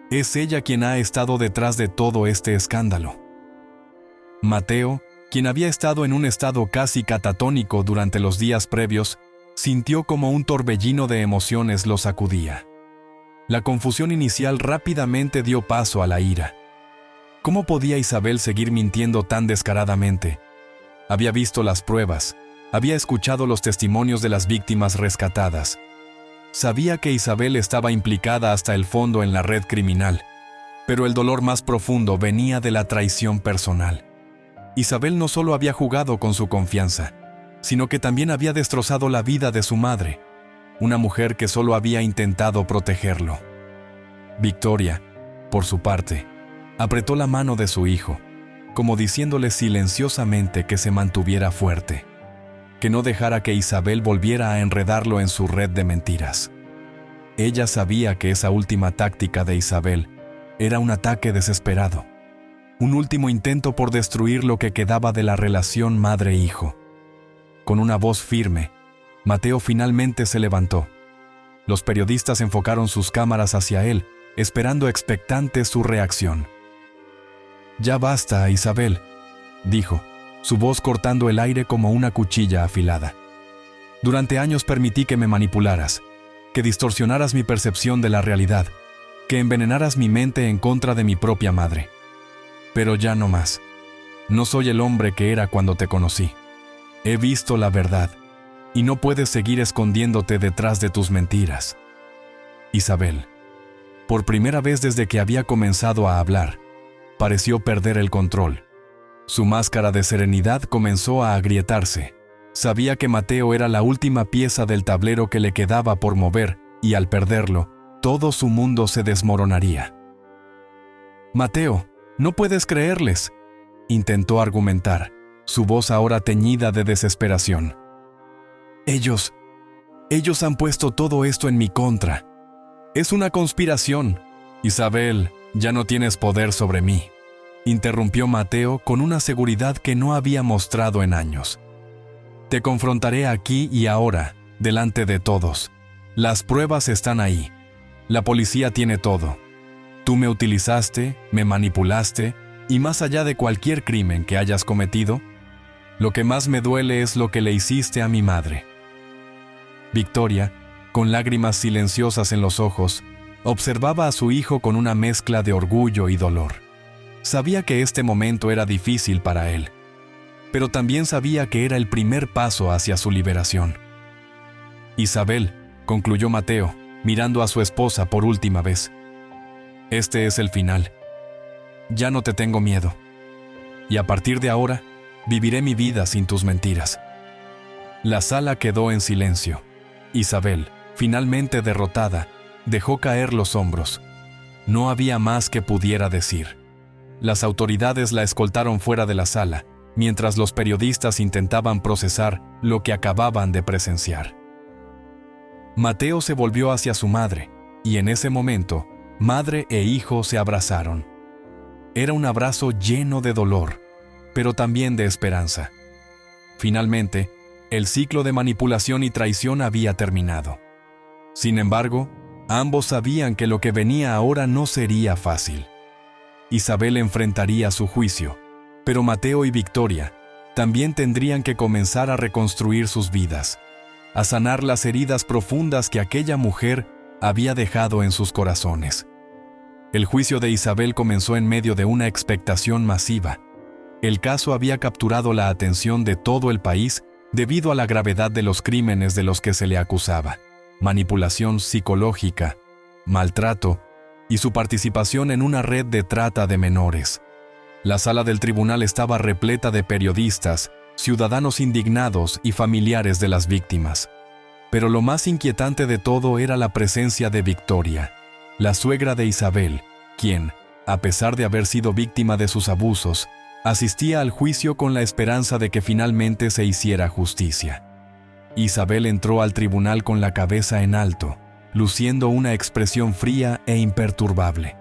Es ella quien ha estado detrás de todo este escándalo. Mateo, quien había estado en un estado casi catatónico durante los días previos, sintió como un torbellino de emociones lo sacudía. La confusión inicial rápidamente dio paso a la ira. ¿Cómo podía Isabel seguir mintiendo tan descaradamente? Había visto las pruebas, había escuchado los testimonios de las víctimas rescatadas. Sabía que Isabel estaba implicada hasta el fondo en la red criminal, pero el dolor más profundo venía de la traición personal. Isabel no solo había jugado con su confianza, sino que también había destrozado la vida de su madre, una mujer que solo había intentado protegerlo. Victoria, por su parte, apretó la mano de su hijo, como diciéndole silenciosamente que se mantuviera fuerte, que no dejara que Isabel volviera a enredarlo en su red de mentiras. Ella sabía que esa última táctica de Isabel era un ataque desesperado, un último intento por destruir lo que quedaba de la relación madre-hijo. Con una voz firme, Mateo finalmente se levantó. Los periodistas enfocaron sus cámaras hacia él, esperando expectantes su reacción. «Ya basta, Isabel», dijo, su voz cortando el aire como una cuchilla afilada. «Durante años permití que me manipularas, que distorsionaras mi percepción de la realidad, que envenenaras mi mente en contra de mi propia madre. Pero ya no más. No soy el hombre que era cuando te conocí. He visto la verdad, y no puedes seguir escondiéndote detrás de tus mentiras». Isabel, por primera vez desde que había comenzado a hablar, pareció perder el control. Su máscara de serenidad comenzó a agrietarse. Sabía que Mateo era la última pieza del tablero que le quedaba por mover, y al perderlo, todo su mundo se desmoronaría. «Mateo, no puedes creerles», intentó argumentar, su voz ahora teñida de desesperación. Ellos han puesto todo esto en mi contra. Es una conspiración. Isabel, ya no tienes poder sobre mí. interrumpió Mateo con una seguridad que no había mostrado en años. Te confrontaré aquí y ahora, delante de todos. Las pruebas están ahí. La policía tiene todo. Tú me utilizaste, me manipulaste, y más allá de cualquier crimen que hayas cometido, lo que más me duele es lo que le hiciste a mi madre. Victoria, con lágrimas silenciosas en los ojos, observaba a su hijo con una mezcla de orgullo y dolor. Sabía que este momento era difícil para él, pero también sabía que era el primer paso hacia su liberación. Isabel, concluyó Mateo, mirando a su esposa por última vez. Este es el final. Ya no te tengo miedo. Y a partir de ahora, viviré mi vida sin tus mentiras. La sala quedó en silencio. Isabel, finalmente derrotada, dejó caer los hombros. No había más que pudiera decir. Las autoridades la escoltaron fuera de la sala, mientras los periodistas intentaban procesar lo que acababan de presenciar. Mateo se volvió hacia su madre, y en ese momento, madre e hijo se abrazaron. Era un abrazo lleno de dolor, pero también de esperanza. Finalmente, el ciclo de manipulación y traición había terminado. Sin embargo, ambos sabían que lo que venía ahora no sería fácil. Isabel enfrentaría su juicio, pero Mateo y Victoria también tendrían que comenzar a reconstruir sus vidas, a sanar las heridas profundas que aquella mujer había dejado en sus corazones. El juicio de Isabel comenzó en medio de una expectación masiva. El caso había capturado la atención de todo el país debido a la gravedad de los crímenes de los que se le acusaba: manipulación psicológica, maltrato y su participación en una red de trata de menores. La sala del tribunal estaba repleta de periodistas, ciudadanos indignados y familiares de las víctimas. Pero lo más inquietante de todo era la presencia de Victoria, la suegra de Isabel, quien, a pesar de haber sido víctima de sus abusos, asistía al juicio con la esperanza de que finalmente se hiciera justicia. Isabel entró al tribunal con la cabeza en alto, luciendo una expresión fría e imperturbable.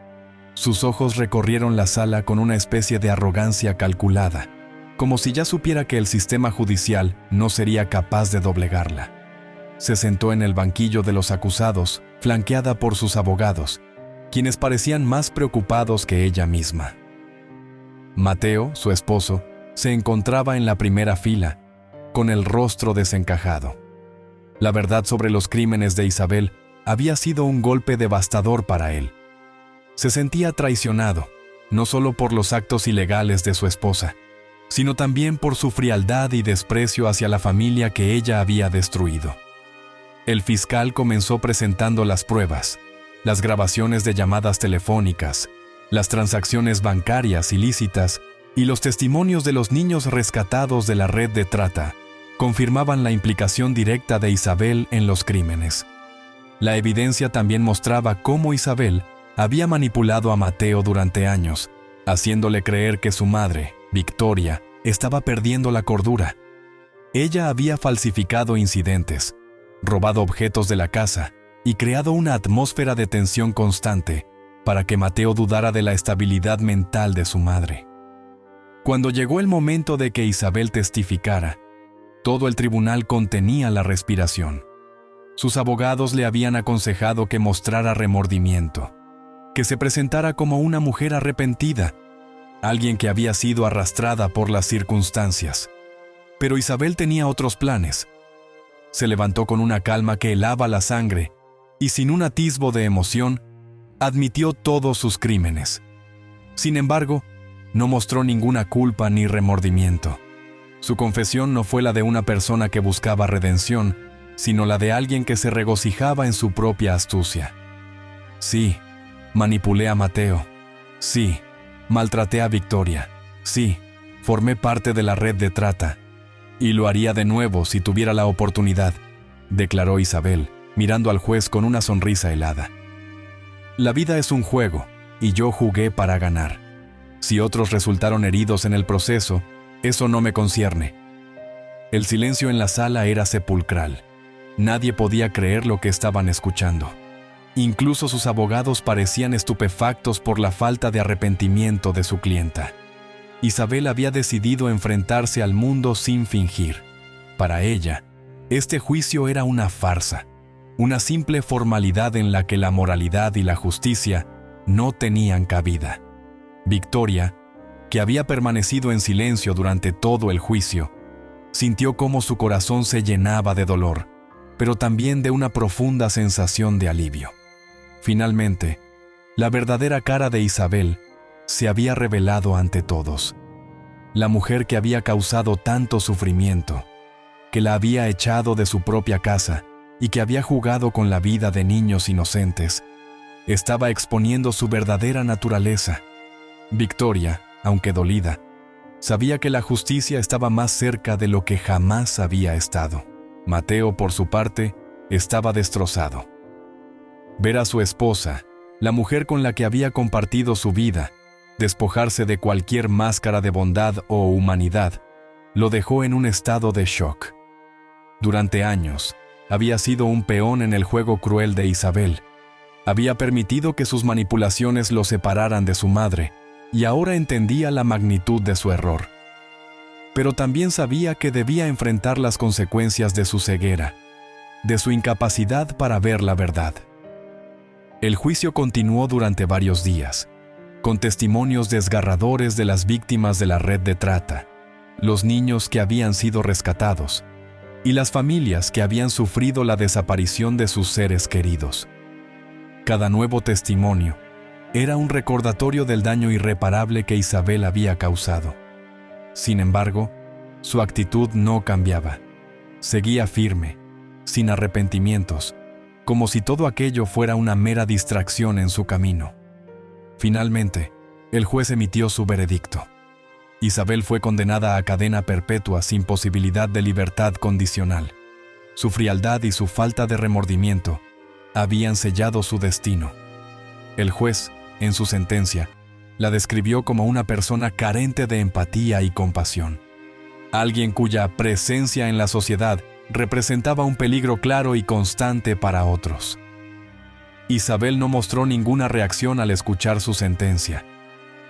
Sus ojos recorrieron la sala con una especie de arrogancia calculada, como si ya supiera que el sistema judicial no sería capaz de doblegarla. Se sentó en el banquillo de los acusados, flanqueada por sus abogados, quienes parecían más preocupados que ella misma. Mateo, su esposo, se encontraba en la primera fila, con el rostro desencajado. La verdad sobre los crímenes de Isabel había sido un golpe devastador para él. Se sentía traicionado, no solo por los actos ilegales de su esposa, sino también por su frialdad y desprecio hacia la familia que ella había destruido. El fiscal comenzó presentando las pruebas, las grabaciones de llamadas telefónicas, las transacciones bancarias ilícitas y los testimonios de los niños rescatados de la red de trata confirmaban la implicación directa de Isabel en los crímenes. La evidencia también mostraba cómo Isabel había manipulado a Mateo durante años, haciéndole creer que su madre, Victoria, estaba perdiendo la cordura. Ella había falsificado incidentes, robado objetos de la casa y creado una atmósfera de tensión constante para que Mateo dudara de la estabilidad mental de su madre. Cuando llegó el momento de que Isabel testificara, todo el tribunal contenía la respiración. Sus abogados le habían aconsejado que mostrara remordimiento, que se presentara como una mujer arrepentida, alguien que había sido arrastrada por las circunstancias. Pero Isabel tenía otros planes. Se levantó con una calma que helaba la sangre y sin un atisbo de emoción, admitió todos sus crímenes. Sin embargo, no mostró ninguna culpa ni remordimiento. Su confesión no fue la de una persona que buscaba redención, sino la de alguien que se regocijaba en su propia astucia. Sí, manipulé a Mateo. Sí, maltraté a Victoria. Sí, formé parte de la red de trata. Y lo haría de nuevo si tuviera la oportunidad, declaró Isabel, mirando al juez con una sonrisa helada. La vida es un juego, y yo jugué para ganar. Si otros resultaron heridos en el proceso, eso no me concierne. El silencio en la sala era sepulcral. Nadie podía creer lo que estaban escuchando. Incluso sus abogados parecían estupefactos por la falta de arrepentimiento de su clienta. Isabel había decidido enfrentarse al mundo sin fingir. Para ella, este juicio era una farsa, una simple formalidad en la que la moralidad y la justicia no tenían cabida. Victoria, que había permanecido en silencio durante todo el juicio, sintió cómo su corazón se llenaba de dolor, pero también de una profunda sensación de alivio. Finalmente, la verdadera cara de Isabel se había revelado ante todos. La mujer que había causado tanto sufrimiento, que la había echado de su propia casa y que había jugado con la vida de niños inocentes, estaba exponiendo su verdadera naturaleza. Victoria, aunque dolida, sabía que la justicia estaba más cerca de lo que jamás había estado. Mateo, por su parte, estaba destrozado. Ver a su esposa, la mujer con la que había compartido su vida, despojarse de cualquier máscara de bondad o humanidad, lo dejó en un estado de shock. Durante años, había sido un peón en el juego cruel de Isabel. Había permitido que sus manipulaciones lo separaran de su madre, y ahora entendía la magnitud de su error. Pero también sabía que debía enfrentar las consecuencias de su ceguera, de su incapacidad para ver la verdad. El juicio continuó durante varios días, con testimonios desgarradores de las víctimas de la red de trata, los niños que habían sido rescatados, y las familias que habían sufrido la desaparición de sus seres queridos. Cada nuevo testimonio era un recordatorio del daño irreparable que Isabel había causado. Sin embargo, su actitud no cambiaba. Seguía firme, sin arrepentimientos, como si todo aquello fuera una mera distracción en su camino. Finalmente, el juez emitió su veredicto. Isabel fue condenada a cadena perpetua sin posibilidad de libertad condicional. Su frialdad y su falta de remordimiento habían sellado su destino. El juez, en su sentencia, la describió como una persona carente de empatía y compasión. Alguien cuya presencia en la sociedad representaba un peligro claro y constante para otros. Isabel no mostró ninguna reacción al escuchar su sentencia.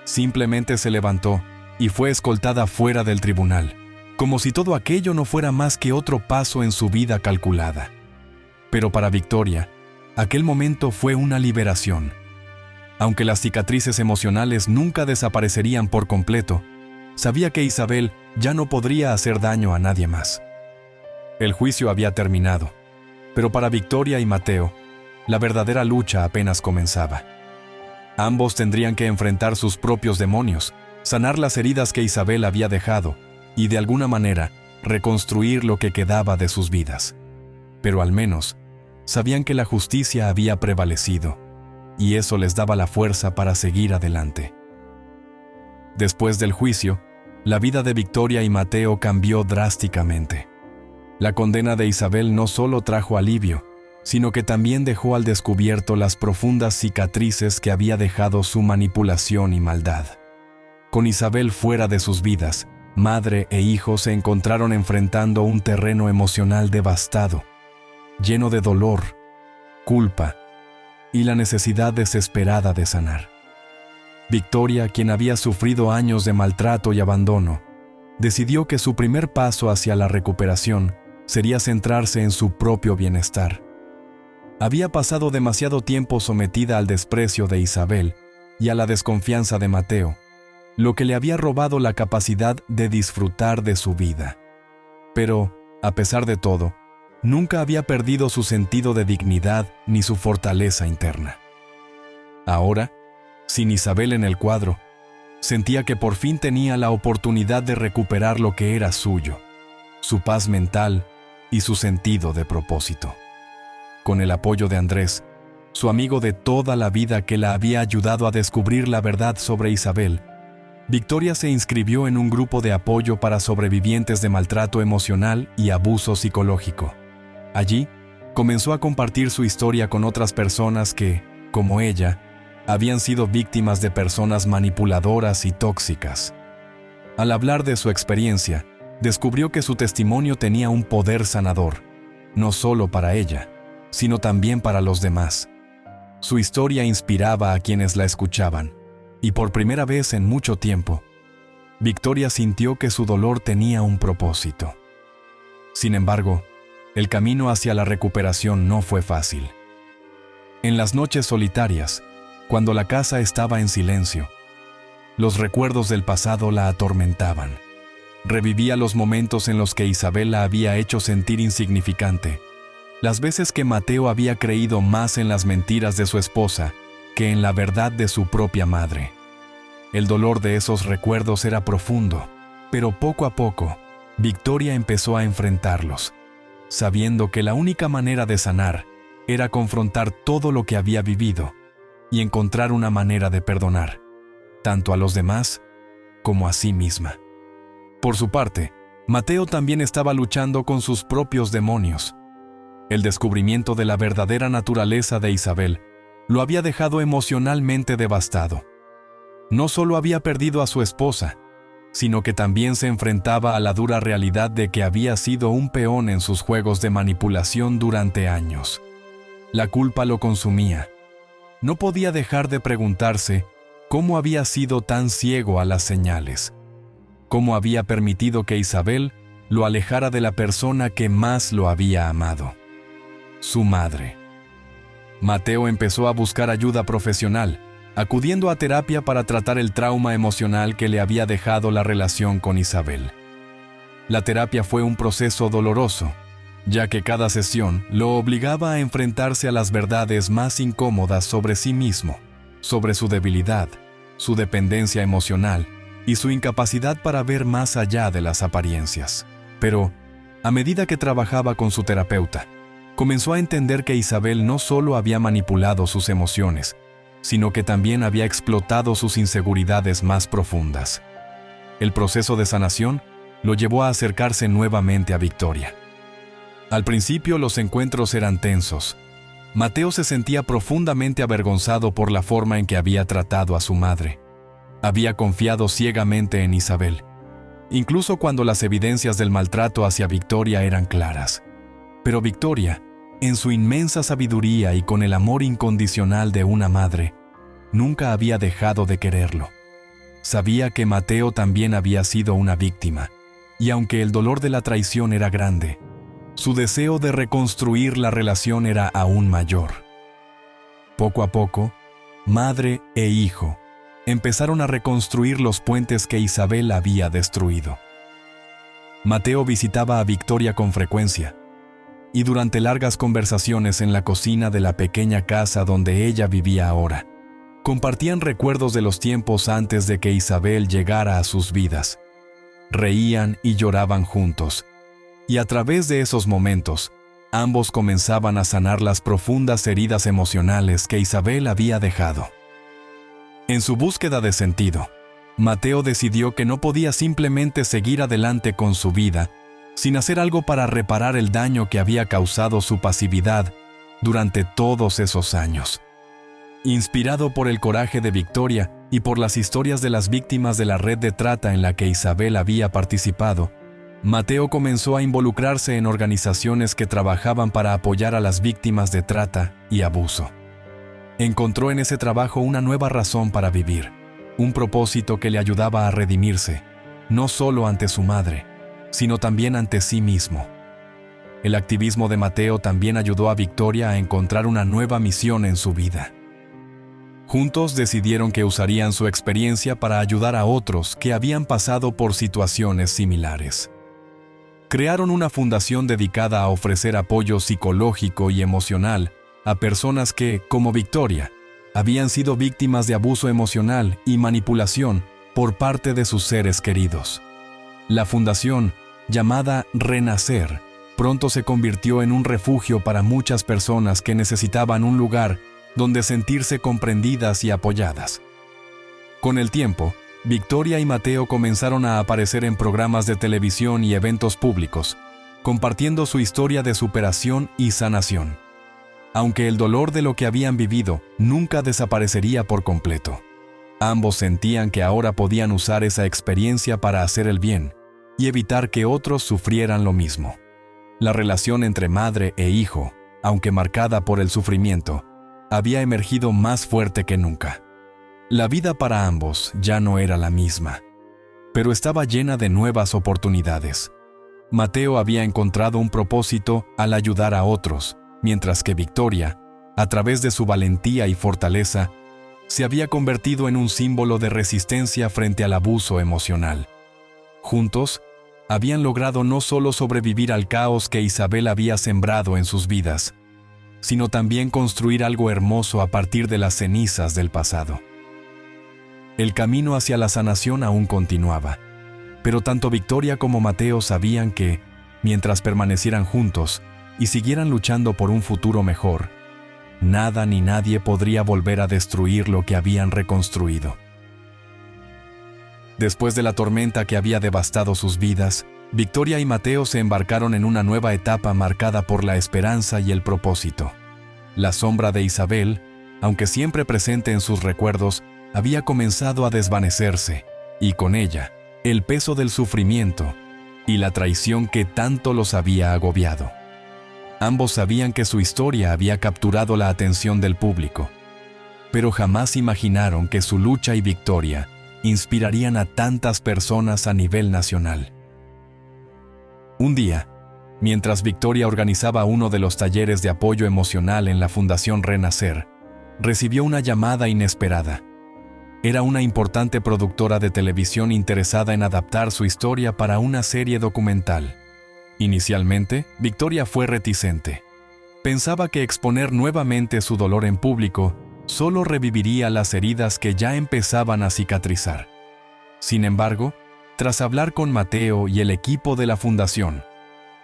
Simplemente se levantó y fue escoltada fuera del tribunal, como si todo aquello no fuera más que otro paso en su vida calculada. Pero para Victoria, aquel momento fue una liberación. Aunque las cicatrices emocionales nunca desaparecerían por completo, sabía que Isabel ya no podría hacer daño a nadie más. El juicio había terminado, pero para Victoria y Mateo, la verdadera lucha apenas comenzaba. Ambos tendrían que enfrentar sus propios demonios, sanar las heridas que Isabel había dejado y, de alguna manera, reconstruir lo que quedaba de sus vidas. Pero al menos, sabían que la justicia había prevalecido, y eso les daba la fuerza para seguir adelante. Después del juicio, la vida de Victoria y Mateo cambió drásticamente. La condena de Isabel no solo trajo alivio, sino que también dejó al descubierto las profundas cicatrices que había dejado su manipulación y maldad. Con Isabel fuera de sus vidas, madre e hijo se encontraron enfrentando un terreno emocional devastado, lleno de dolor, culpa y la necesidad desesperada de sanar. Victoria, quien había sufrido años de maltrato y abandono, decidió que su primer paso hacia la recuperación sería centrarse en su propio bienestar. Había pasado demasiado tiempo sometida al desprecio de Isabel y a la desconfianza de Mateo, lo que le había robado la capacidad de disfrutar de su vida. Pero, a pesar de todo, nunca había perdido su sentido de dignidad ni su fortaleza interna. Ahora, sin Isabel en el cuadro, sentía que por fin tenía la oportunidad de recuperar lo que era suyo, su paz mental y su sentido de propósito. Con el apoyo de Andrés, su amigo de toda la vida que la había ayudado a descubrir la verdad sobre Isabel, Victoria se inscribió en un grupo de apoyo para sobrevivientes de maltrato emocional y abuso psicológico. Allí, comenzó a compartir su historia con otras personas que, como ella, habían sido víctimas de personas manipuladoras y tóxicas. Al hablar de su experiencia, descubrió que su testimonio tenía un poder sanador, no solo para ella, sino también para los demás. Su historia inspiraba a quienes la escuchaban, y por primera vez en mucho tiempo, Victoria sintió que su dolor tenía un propósito. Sin embargo, el camino hacia la recuperación no fue fácil. En las noches solitarias, cuando la casa estaba en silencio, los recuerdos del pasado la atormentaban. Revivía los momentos en los que Isabel la había hecho sentir insignificante, las veces que Mateo había creído más en las mentiras de su esposa que en la verdad de su propia madre. El dolor de esos recuerdos era profundo, pero poco a poco, Victoria empezó a enfrentarlos, sabiendo que la única manera de sanar era confrontar todo lo que había vivido y encontrar una manera de perdonar, tanto a los demás como a sí misma. Por su parte, Mateo también estaba luchando con sus propios demonios. El descubrimiento de la verdadera naturaleza de Isabel lo había dejado emocionalmente devastado. No solo había perdido a su esposa, sino que también se enfrentaba a la dura realidad de que había sido un peón en sus juegos de manipulación durante años. La culpa lo consumía. No podía dejar de preguntarse cómo había sido tan ciego a las señales, cómo había permitido que Isabel lo alejara de la persona que más lo había amado, su madre. Mateo empezó a buscar ayuda profesional, acudiendo a terapia para tratar el trauma emocional que le había dejado la relación con Isabel. La terapia fue un proceso doloroso, ya que cada sesión lo obligaba a enfrentarse a las verdades más incómodas sobre sí mismo, sobre su debilidad, su dependencia emocional y su incapacidad para ver más allá de las apariencias. Pero, a medida que trabajaba con su terapeuta, comenzó a entender que Isabel no solo había manipulado sus emociones, sino que también había explotado sus inseguridades más profundas. El proceso de sanación lo llevó a acercarse nuevamente a Victoria. Al principio los encuentros eran tensos. Mateo se sentía profundamente avergonzado por la forma en que había tratado a su madre. Había confiado ciegamente en Isabel, incluso cuando las evidencias del maltrato hacia Victoria eran claras. Pero Victoria, en su inmensa sabiduría y con el amor incondicional de una madre, nunca había dejado de quererlo. Sabía que Mateo también había sido una víctima, y aunque el dolor de la traición era grande, su deseo de reconstruir la relación era aún mayor. Poco a poco, madre e hijo empezaron a reconstruir los puentes que Isabel había destruido. Mateo visitaba a Victoria con frecuencia, y durante largas conversaciones en la cocina de la pequeña casa donde ella vivía ahora, compartían recuerdos de los tiempos antes de que Isabel llegara a sus vidas. Reían y lloraban juntos, y a través de esos momentos, ambos comenzaban a sanar las profundas heridas emocionales que Isabel había dejado. En su búsqueda de sentido, Mateo decidió que no podía simplemente seguir adelante con su vida sin hacer algo para reparar el daño que había causado su pasividad durante todos esos años. Inspirado por el coraje de Victoria y por las historias de las víctimas de la red de trata en la que Isabel había participado, Mateo comenzó a involucrarse en organizaciones que trabajaban para apoyar a las víctimas de trata y abuso. Encontró en ese trabajo una nueva razón para vivir, un propósito que le ayudaba a redimirse, no solo ante su madre, sino también ante sí mismo. El activismo de Mateo también ayudó a Victoria a encontrar una nueva misión en su vida. Juntos decidieron que usarían su experiencia para ayudar a otros que habían pasado por situaciones similares. Crearon una fundación dedicada a ofrecer apoyo psicológico y emocional a personas que, como Victoria, habían sido víctimas de abuso emocional y manipulación por parte de sus seres queridos. La fundación, llamada Renacer, pronto se convirtió en un refugio para muchas personas que necesitaban un lugar donde sentirse comprendidas y apoyadas. Con el tiempo, Victoria y Mateo comenzaron a aparecer en programas de televisión y eventos públicos, compartiendo su historia de superación y sanación. Aunque el dolor de lo que habían vivido nunca desaparecería por completo, ambos sentían que ahora podían usar esa experiencia para hacer el bien y evitar que otros sufrieran lo mismo. La relación entre madre e hijo, aunque marcada por el sufrimiento, había emergido más fuerte que nunca. La vida para ambos ya no era la misma, pero estaba llena de nuevas oportunidades. Mateo había encontrado un propósito al ayudar a otros, mientras que Victoria, a través de su valentía y fortaleza, se había convertido en un símbolo de resistencia frente al abuso emocional. Juntos, habían logrado no solo sobrevivir al caos que Isabel había sembrado en sus vidas, sino también construir algo hermoso a partir de las cenizas del pasado. El camino hacia la sanación aún continuaba, pero tanto Victoria como Mateo sabían que, mientras permanecieran juntos y siguieran luchando por un futuro mejor, nada ni nadie podría volver a destruir lo que habían reconstruido. Después de la tormenta que había devastado sus vidas, Victoria y Mateo se embarcaron en una nueva etapa marcada por la esperanza y el propósito. La sombra de Isabel, aunque siempre presente en sus recuerdos, había comenzado a desvanecerse, y con ella, el peso del sufrimiento y la traición que tanto los había agobiado. Ambos sabían que su historia había capturado la atención del público, pero jamás imaginaron que su lucha y victoria inspirarían a tantas personas a nivel nacional. Un día, mientras Victoria organizaba uno de los talleres de apoyo emocional en la Fundación Renacer, recibió una llamada inesperada. Era una importante productora de televisión interesada en adaptar su historia para una serie documental. Inicialmente, Victoria fue reticente. Pensaba que exponer nuevamente su dolor en público solo reviviría las heridas que ya empezaban a cicatrizar. Sin embargo, tras hablar con Mateo y el equipo de la fundación,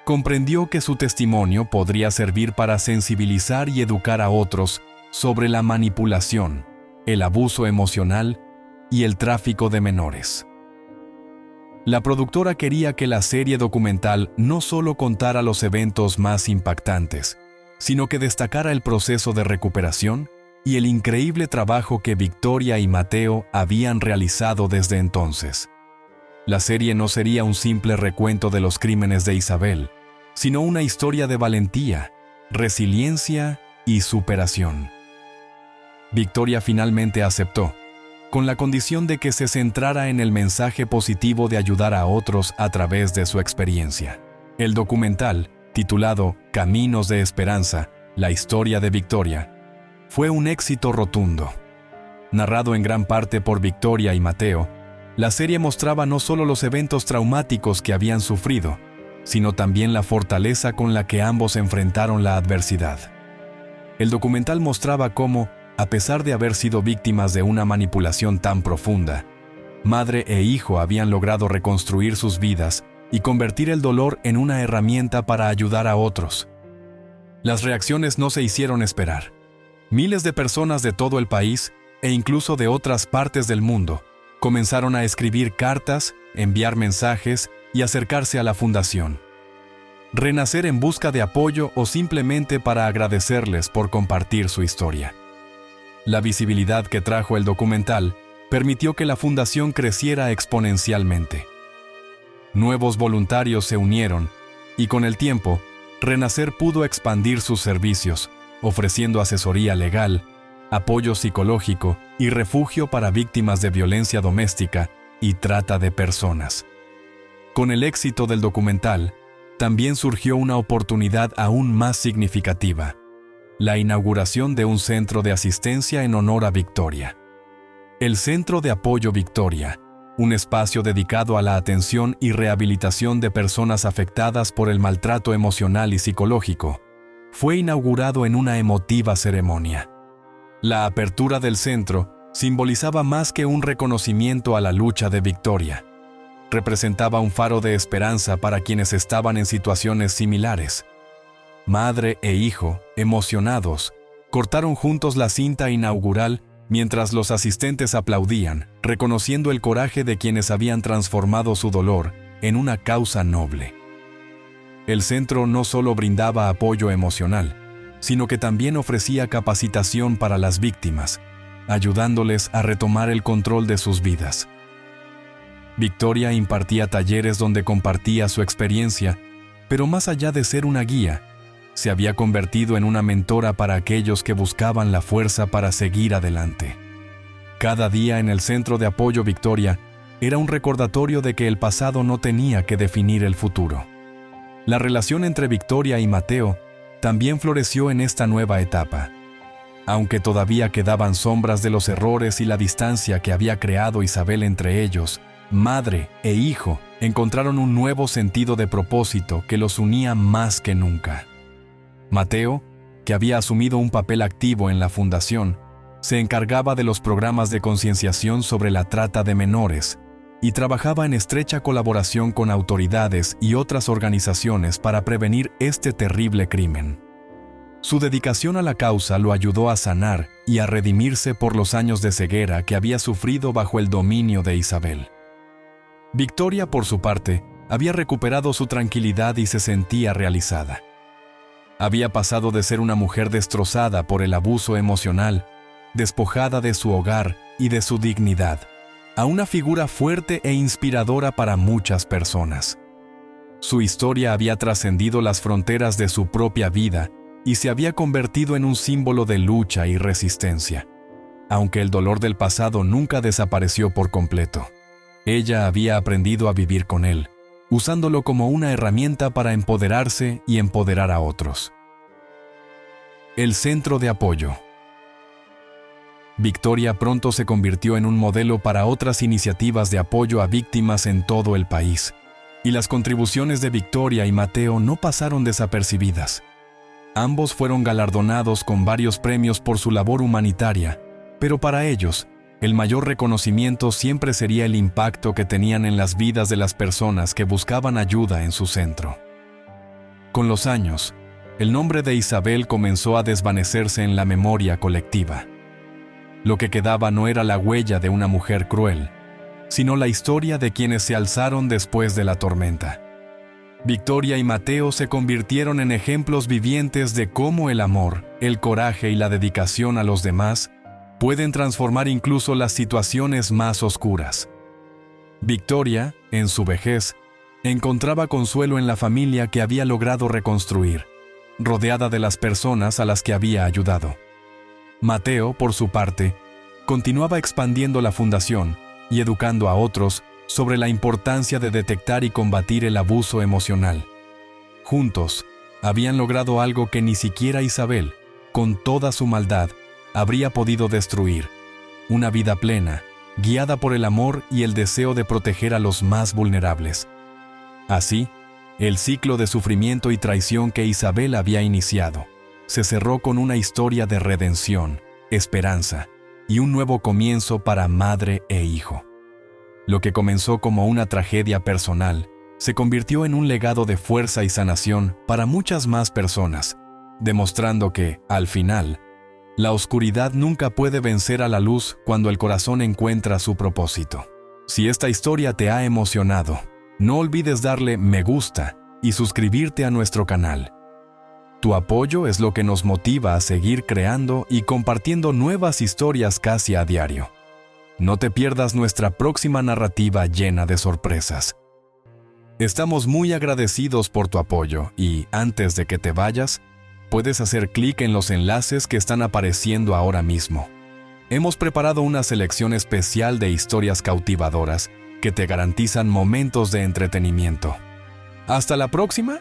comprendió que su testimonio podría servir para sensibilizar y educar a otros sobre la manipulación, el abuso emocional y el tráfico de menores. La productora quería que la serie documental no solo contara los eventos más impactantes, sino que destacara el proceso de recuperación y el increíble trabajo que Victoria y Mateo habían realizado desde entonces. La serie no sería un simple recuento de los crímenes de Isabel, sino una historia de valentía, resiliencia y superación. Victoria finalmente aceptó, con la condición de que se centrara en el mensaje positivo de ayudar a otros a través de su experiencia. El documental, titulado Caminos de Esperanza, la historia de Victoria, fue un éxito rotundo. Narrado en gran parte por Victoria y Mateo, la serie mostraba no solo los eventos traumáticos que habían sufrido, sino también la fortaleza con la que ambos enfrentaron la adversidad. El documental mostraba cómo, a pesar de haber sido víctimas de una manipulación tan profunda, madre e hijo habían logrado reconstruir sus vidas y convertir el dolor en una herramienta para ayudar a otros. Las reacciones no se hicieron esperar. Miles de personas de todo el país, e incluso de otras partes del mundo, comenzaron a escribir cartas, enviar mensajes y acercarse a la fundación. Renacer en busca de apoyo o simplemente para agradecerles por compartir su historia. La visibilidad que trajo el documental permitió que la fundación creciera exponencialmente. Nuevos voluntarios se unieron y con el tiempo, Renacer pudo expandir sus servicios, ofreciendo asesoría legal, apoyo psicológico y refugio para víctimas de violencia doméstica y trata de personas. Con el éxito del documental, también surgió una oportunidad aún más significativa: la inauguración de un centro de asistencia en honor a Victoria. El Centro de Apoyo Victoria, un espacio dedicado a la atención y rehabilitación de personas afectadas por el maltrato emocional y psicológico, fue inaugurado en una emotiva ceremonia. La apertura del centro simbolizaba más que un reconocimiento a la lucha de Victoria. Representaba un faro de esperanza para quienes estaban en situaciones similares. Madre e hijo, emocionados, cortaron juntos la cinta inaugural mientras los asistentes aplaudían, reconociendo el coraje de quienes habían transformado su dolor en una causa noble. El centro no solo brindaba apoyo emocional, sino que también ofrecía capacitación para las víctimas, ayudándoles a retomar el control de sus vidas. Victoria impartía talleres donde compartía su experiencia, pero más allá de ser una guía, se había convertido en una mentora para aquellos que buscaban la fuerza para seguir adelante. Cada día en el Centro de Apoyo Victoria era un recordatorio de que el pasado no tenía que definir el futuro. La relación entre Victoria y Mateo también floreció en esta nueva etapa. Aunque todavía quedaban sombras de los errores y la distancia que había creado Isabel entre ellos, madre e hijo encontraron un nuevo sentido de propósito que los unía más que nunca. Mateo, que había asumido un papel activo en la fundación, se encargaba de los programas de concienciación sobre la trata de menores y trabajaba en estrecha colaboración con autoridades y otras organizaciones para prevenir este terrible crimen. Su dedicación a la causa lo ayudó a sanar y a redimirse por los años de ceguera que había sufrido bajo el dominio de Isabel. Victoria, por su parte, había recuperado su tranquilidad y se sentía realizada. Había pasado de ser una mujer destrozada por el abuso emocional, despojada de su hogar y de su dignidad, a una figura fuerte e inspiradora para muchas personas. Su historia había trascendido las fronteras de su propia vida y se había convertido en un símbolo de lucha y resistencia. Aunque el dolor del pasado nunca desapareció por completo, ella había aprendido a vivir con él, usándolo como una herramienta para empoderarse y empoderar a otros. El Centro de Apoyo. Victoria pronto se convirtió en un modelo para otras iniciativas de apoyo a víctimas en todo el país, y las contribuciones de Victoria y Mateo no pasaron desapercibidas. Ambos fueron galardonados con varios premios por su labor humanitaria, pero para ellos, el mayor reconocimiento siempre sería el impacto que tenían en las vidas de las personas que buscaban ayuda en su centro. Con los años, el nombre de Isabel comenzó a desvanecerse en la memoria colectiva. Lo que quedaba no era la huella de una mujer cruel, sino la historia de quienes se alzaron después de la tormenta. Victoria y Mateo se convirtieron en ejemplos vivientes de cómo el amor, el coraje y la dedicación a los demás pueden transformar incluso las situaciones más oscuras. Victoria, en su vejez, encontraba consuelo en la familia que había logrado reconstruir, rodeada de las personas a las que había ayudado. Mateo, por su parte, continuaba expandiendo la fundación y educando a otros sobre la importancia de detectar y combatir el abuso emocional. Juntos, habían logrado algo que ni siquiera Isabel, con toda su maldad, habría podido destruir: una vida plena, guiada por el amor y el deseo de proteger a los más vulnerables. Así, el ciclo de sufrimiento y traición que Isabel había iniciado se cerró con una historia de redención, esperanza y un nuevo comienzo para madre e hijo. Lo que comenzó como una tragedia personal se convirtió en un legado de fuerza y sanación para muchas más personas, demostrando que, al final, la oscuridad nunca puede vencer a la luz cuando el corazón encuentra su propósito. Si esta historia te ha emocionado, no olvides darle me gusta y suscribirte a nuestro canal. Tu apoyo es lo que nos motiva a seguir creando y compartiendo nuevas historias casi a diario. No te pierdas nuestra próxima narrativa llena de sorpresas. Estamos muy agradecidos por tu apoyo y, antes de que te vayas, puedes hacer clic en los enlaces que están apareciendo ahora mismo. Hemos preparado una selección especial de historias cautivadoras que te garantizan momentos de entretenimiento. ¡Hasta la próxima!